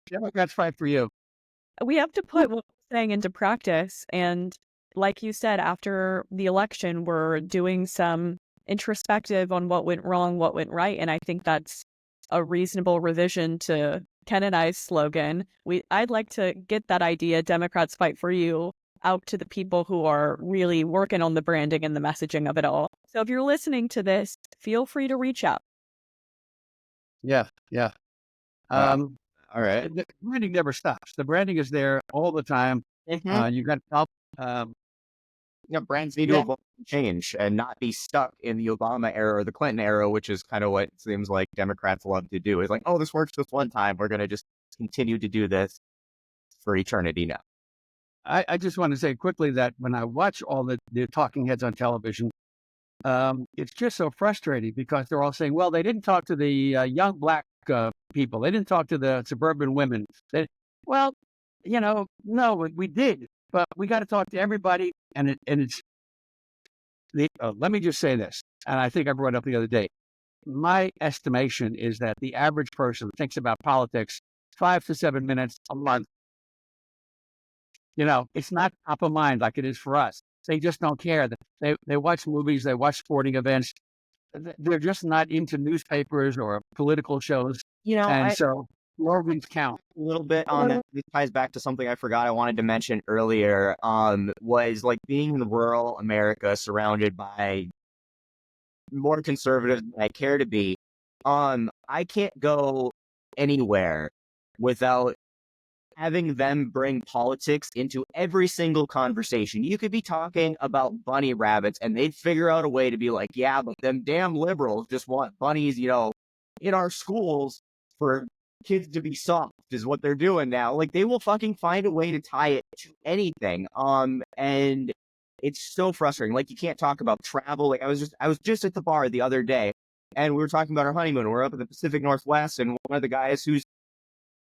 Speaker 3: Democrats fight for you.
Speaker 2: we have to put what we're saying into practice. And like you said, after the election, we're doing some introspective on what went wrong, what went right. And I think that's a reasonable revision to Ken and I's slogan. I'd like to get that idea, Democrats fight for you, out to the people who are really working on the branding and the messaging of it all. So if you're listening to this, feel free to reach out.
Speaker 3: Yeah.
Speaker 1: All right.
Speaker 3: The branding never stops. The branding is there all the time. You got to help.
Speaker 1: Brands need to evolve and change and not be stuck in the Obama era or the Clinton era, which is kind of what it seems like Democrats love to do. It's like, oh, this works this one time. We're going to just continue to do this for eternity now.
Speaker 3: I just want to say quickly that when I watch all the talking heads on television, it's just so frustrating because they're all saying, well, they didn't talk to the young black people. They didn't talk to the suburban women. No, we did. But we got to talk to everybody. And let me just say this. And I think I brought it up the other day. My estimation is that the average person thinks about politics 5 to 7 minutes a month. It's not top of mind like it is for us. They just don't care. They watch movies, they watch sporting events. They're just not into newspapers or political shows. So slogans count.
Speaker 1: A little bit on that. This ties back to something I forgot I wanted to mention earlier. Was like being in rural America surrounded by more conservatives than I care to be. I can't go anywhere without having them bring politics into every single conversation. You could be talking about bunny rabbits and they'd figure out a way to be like, yeah, but them damn liberals just want bunnies, in our schools for kids to be soft is what they're doing now. Like they will fucking find a way to tie it to anything. And it's so frustrating. Like you can't talk about travel. Like I was just at the bar the other day and we were talking about our honeymoon. We're up in the Pacific Northwest, and one of the guys who's,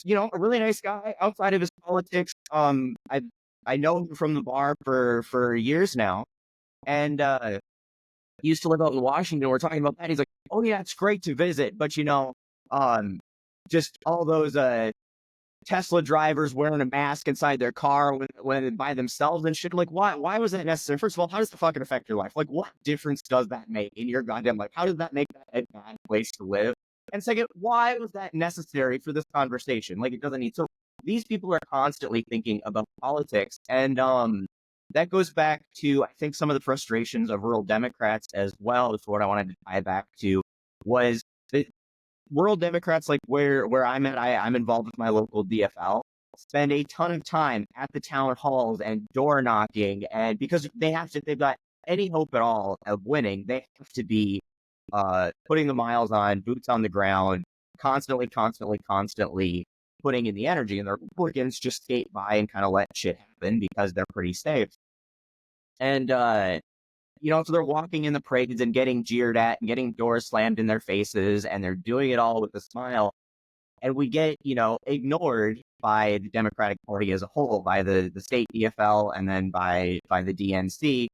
Speaker 1: a really nice guy outside of his politics. I know him from the bar for years now, and he used to live out in Washington. We're talking about that. He's like, "Oh yeah, it's great to visit, but just all those Tesla drivers wearing a mask inside their car when by themselves and shit. Like, why was that necessary? First of all, how does the fucking affect your life? Like, what difference does that make in your goddamn life? How does that make that a bad place to live? And second, why was that necessary for this conversation? Like, it doesn't need. So these people are constantly thinking about politics, and that goes back to, I think, some of the frustrations of rural Democrats as well. Is what I wanted to tie back to was that rural Democrats, like where I'm at, I'm involved with my local DFL, spend a ton of time at the town halls and door knocking, and because they've got any hope at all of winning, they have to be putting the miles on, boots on the ground, constantly putting in the energy, and the Republicans just skate by and kind of let shit happen because they're pretty safe. And so they're walking in the parades and getting jeered at and getting doors slammed in their faces, and they're doing it all with a smile. And we get, ignored by the Democratic Party as a whole, by the state DFL, and then by the DNC,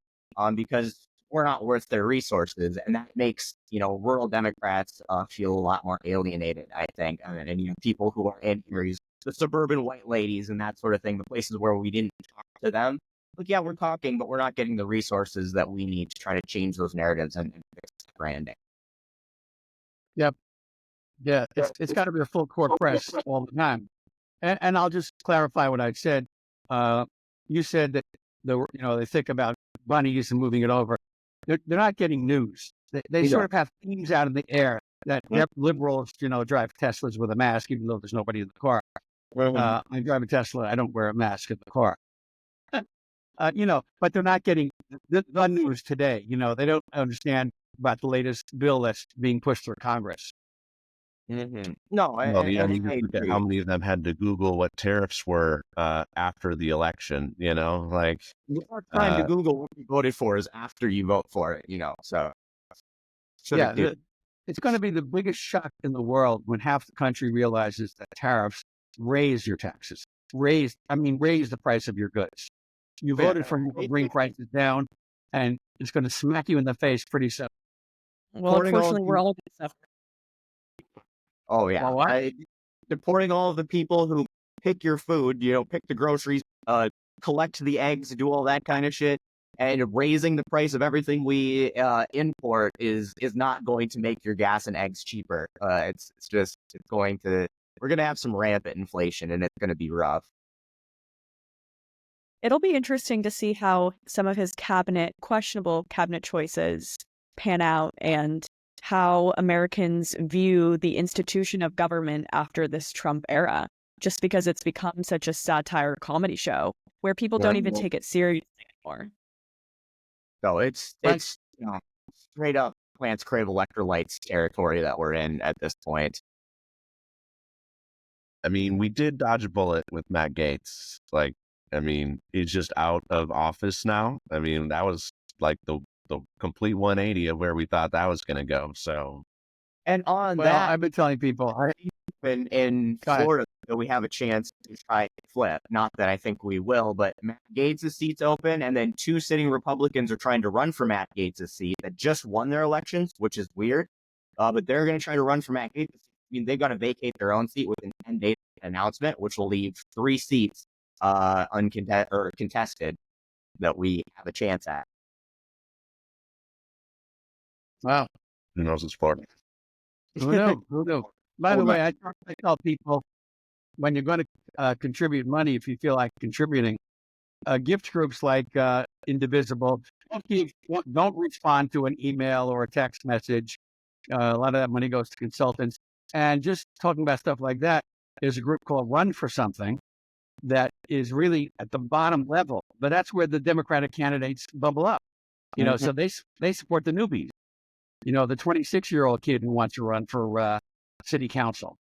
Speaker 1: because we're not worth their resources. And that makes, rural Democrats feel a lot more alienated, I think. And people who are in areas, the suburban white ladies and that sort of thing, the places where we didn't talk to them. Like, yeah, we're talking, but we're not getting the resources that we need to try to change those narratives and fix the branding.
Speaker 3: Yep. Yeah, it's got to be a full court press all the time. And I'll just clarify what I said. You said that they think about bunnies and moving it over. They're not getting news. They sort of have themes out in the air that liberals, drive Teslas with a mask, even though there's nobody in the car. I drive a Tesla. I don't wear a mask in the car. But they're not getting the news today. They don't understand about the latest bill that's being pushed through Congress.
Speaker 1: Mm-hmm. No,
Speaker 4: Well, you look at how many of them had to Google what tariffs were after the election. Like
Speaker 1: the hard time to Google what you voted for is after you vote for it. So
Speaker 3: it's going to be the biggest shock in the world when half the country realizes that tariffs raise your taxes, raise the price of your goods. You voted for bring prices down, and it's going to smack you in the face pretty soon.
Speaker 2: Well, unfortunately, we're all going to suffer.
Speaker 1: Oh, yeah.
Speaker 3: Well,
Speaker 1: deporting all of the people who pick your food, pick the groceries, collect the eggs, do all that kind of shit, and raising the price of everything we import is not going to make your gas and eggs cheaper. We're going to have some rampant inflation, and it's going to be rough.
Speaker 2: It'll be interesting to see how some of his questionable cabinet choices pan out, and how Americans view the institution of government after this Trump era, just because it's become such a satire comedy show where people don't even take it seriously anymore.
Speaker 1: So it's straight up Plants Crave Electrolytes territory that we're in at this point.
Speaker 4: We did dodge a bullet with Matt Gaetz. He's just out of office now. That was like the complete 180 of where we thought that was going to go. So,
Speaker 1: and that,
Speaker 3: I've been telling people
Speaker 1: in Florida that we have a chance to try and flip. Not that I think we will, but Matt Gaetz' seat's open, and then 2 sitting Republicans are trying to run for Matt Gaetz' seat that just won their elections, which is weird. But they're going to try to run for Matt Gaetz. They've got to vacate their own seat within 10 days of the announcement, which will leave 3 seats contested that we have a chance at.
Speaker 3: Wow.
Speaker 4: Who knows it's Florida?
Speaker 3: Who knows? By the way, I tell people, when you're going to contribute money, if you feel like contributing, gift groups like Indivisible, don't respond to an email or a text message. A lot of that money goes to consultants. And just talking about stuff like that, there's a group called Run for Something that is really at the bottom level, but that's where the Democratic candidates bubble up. So they support the newbies. The 26-year-old kid who wants to run for city council.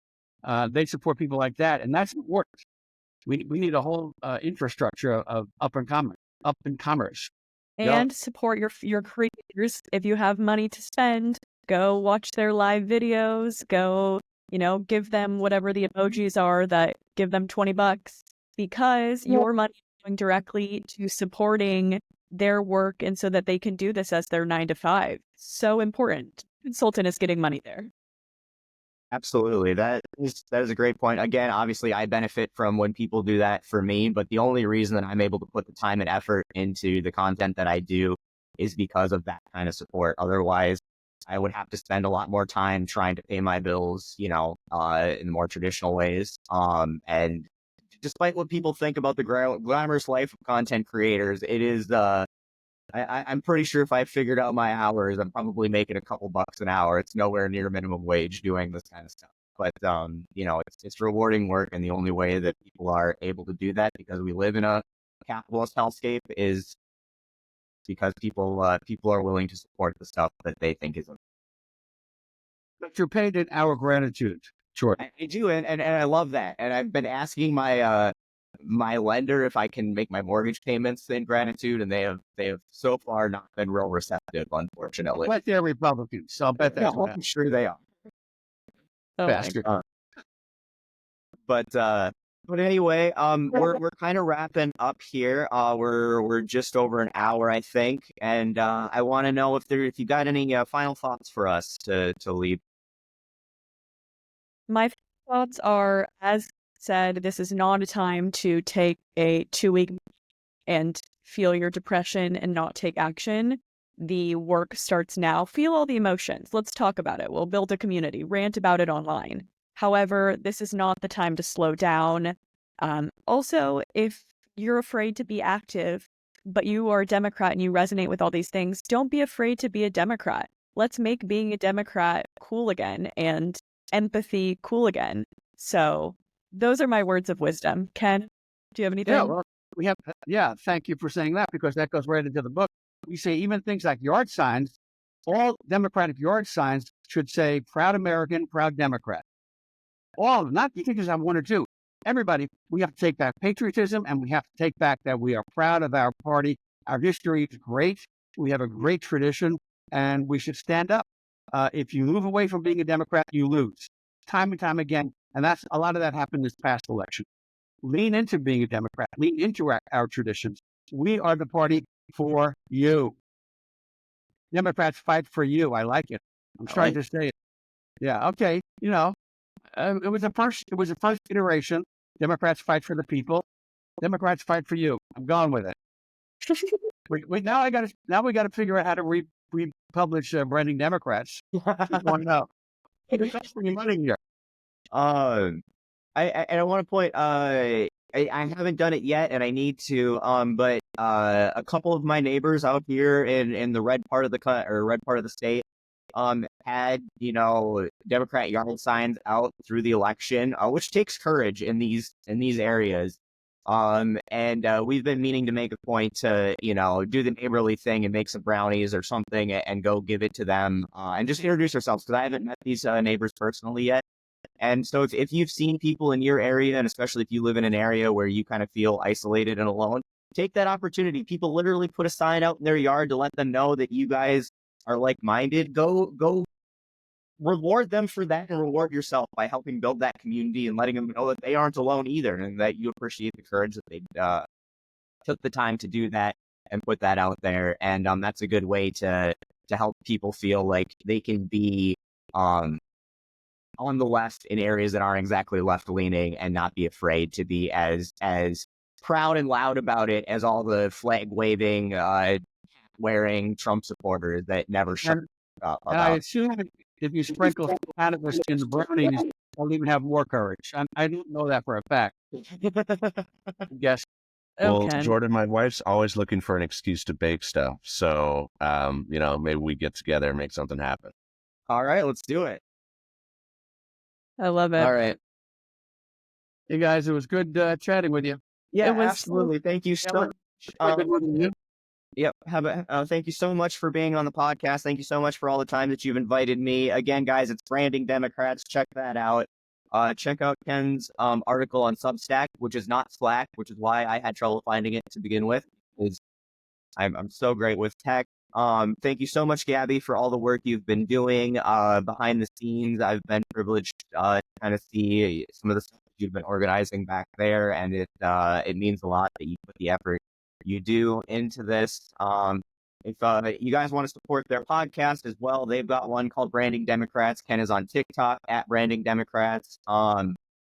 Speaker 3: They support people like that, and that's what works. We need a whole infrastructure of up and commerce.
Speaker 2: And support your creators. If you have money to spend, Go watch their live videos. Go, give them whatever the emojis are that give them $20 because your money is going directly to supporting their work and so that they can do this as their 9 to 5. So important. Consultant is getting money there.
Speaker 1: Absolutely. That is a great point. Again, obviously I benefit from when people do that for me, but the only reason that I'm able to put the time and effort into the content that I do is because of that kind of support. Otherwise, I would have to spend a lot more time trying to pay my bills, in more traditional ways. And despite what people think about the glamorous life of content creators, it is, I'm pretty sure if I figured out my hours, I'm probably making a couple bucks an hour. It's nowhere near minimum wage doing this kind of stuff. But, it's rewarding work. And the only way that people are able to do that, because we live in a capitalist hellscape, is because people are willing to support the stuff that they think is.
Speaker 3: But you're paid in our gratitude, Jordan.
Speaker 1: I do, and I love that. And I've been asking my lender if I can make my mortgage payments in gratitude, and they have so far not been real receptive, unfortunately.
Speaker 3: But they're Republicans, so I'll bet that's what
Speaker 1: I'm sure they are.
Speaker 2: Oh,
Speaker 3: bastard.
Speaker 1: But anyway, we're kind of wrapping up here. We're just over an hour, I think, and I want to know if you got any final thoughts for us to leave.
Speaker 2: My thoughts are, as said, this is not a time to take a 2-week and feel your depression and not take action. The work starts now. Feel all the emotions. Let's talk about it. We'll build a community. Rant about it online. However, this is not the time to slow down. Also, if you're afraid to be active, but you are a Democrat and you resonate with all these things, don't be afraid to be a Democrat. Let's make being a Democrat cool again and empathy cool again. So those are my words of wisdom. Ken, do you have anything?
Speaker 3: Thank you for saying that, because that goes right into the book. We say even things like yard signs, all Democratic yard signs should say proud American, proud Democrat. All of them, not you can just have one or two. Everybody, we have to take back patriotism, and we have to take back that we are proud of our party. Our history is great. We have a great tradition, and we should stand up. If you move away from being a Democrat, you lose time and time again. And that's a lot of that happened this past election. Lean into being a Democrat. Lean into our traditions. We are the party for you. Democrats fight for you. I like it. I'm trying to say it. Yeah. Okay. It was a first iteration. Democrats fight for the people. Democrats fight for you. I'm going with it. Now we got to figure out how to republish branding Democrats. I want to know. It's costing money here.
Speaker 1: I want to point. I haven't done it yet, and I need to. But a couple of my neighbors out here in the red part of the state, had Democrat yard signs out through the election, which takes courage in these areas. And we've been meaning to make a point to do the neighborly thing and make some brownies or something and go give it to them and just introduce ourselves, because I haven't met these neighbors personally yet. And so if you've seen people in your area, and especially if you live in an area where you kind of feel isolated and alone, take that opportunity. People literally put a sign out in their yard to let them know that you guys are like-minded. Go reward them for that, and reward yourself by helping build that community and letting them know that they aren't alone either, and that you appreciate the courage that they took the time to do that and put that out there. And that's a good way to help people feel like they can be on the left in areas that aren't exactly left-leaning, and not be afraid to be as proud and loud about it as all the flag-waving, wearing Trump supporters that never shut up about.
Speaker 3: And I assume if you sprinkle cannabis in the brownies, they'll even have more courage. I don't know that for a fact. Yes.
Speaker 4: Well,
Speaker 2: Okay.
Speaker 4: Jordan, my wife's always looking for an excuse to bake stuff. So, maybe we get together and make something happen.
Speaker 1: All right, let's do it.
Speaker 2: I love it.
Speaker 1: All right.
Speaker 3: Hey, guys, it was good chatting with you.
Speaker 1: Yeah,
Speaker 2: It was-
Speaker 1: absolutely. Thank you so much. Yep. Thank you so much for being on the podcast. Thank you so much for all the time that you've invited me. Again, guys, it's Branding Democrats. Check that out. Check out Ken's article on Substack, which is not Slack, which is why I had trouble finding it to begin with. I'm so great with tech. Thank you so much, Gabby, for all the work you've been doing behind the scenes. I've been privileged to kind of see some of the stuff you've been organizing back there, and it means a lot that you put the effort you do into this. If you guys want to support their podcast as well, they've got one called Branding Democrats. Ken is on TikTok at Branding Democrats.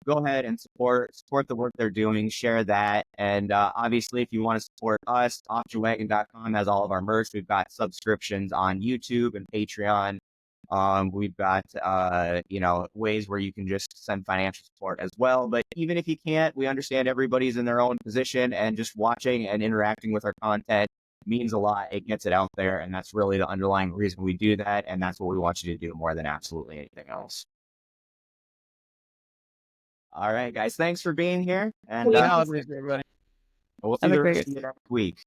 Speaker 1: Go ahead and support the work they're doing, share that. And obviously, if you want to support us, Offjawaggon.com has all of our merch. We've got subscriptions on YouTube and Patreon. We've got, ways where you can just send financial support as well. But even if you can't, we understand everybody's in their own position, and just watching and interacting with our content means a lot. It gets it out there, and that's really the underlying reason we do that. And that's what we want you to do more than absolutely anything else. All right, guys. Thanks for being here. And
Speaker 3: Everybody.
Speaker 1: we'll see
Speaker 2: Have a
Speaker 1: you
Speaker 2: great
Speaker 1: next week.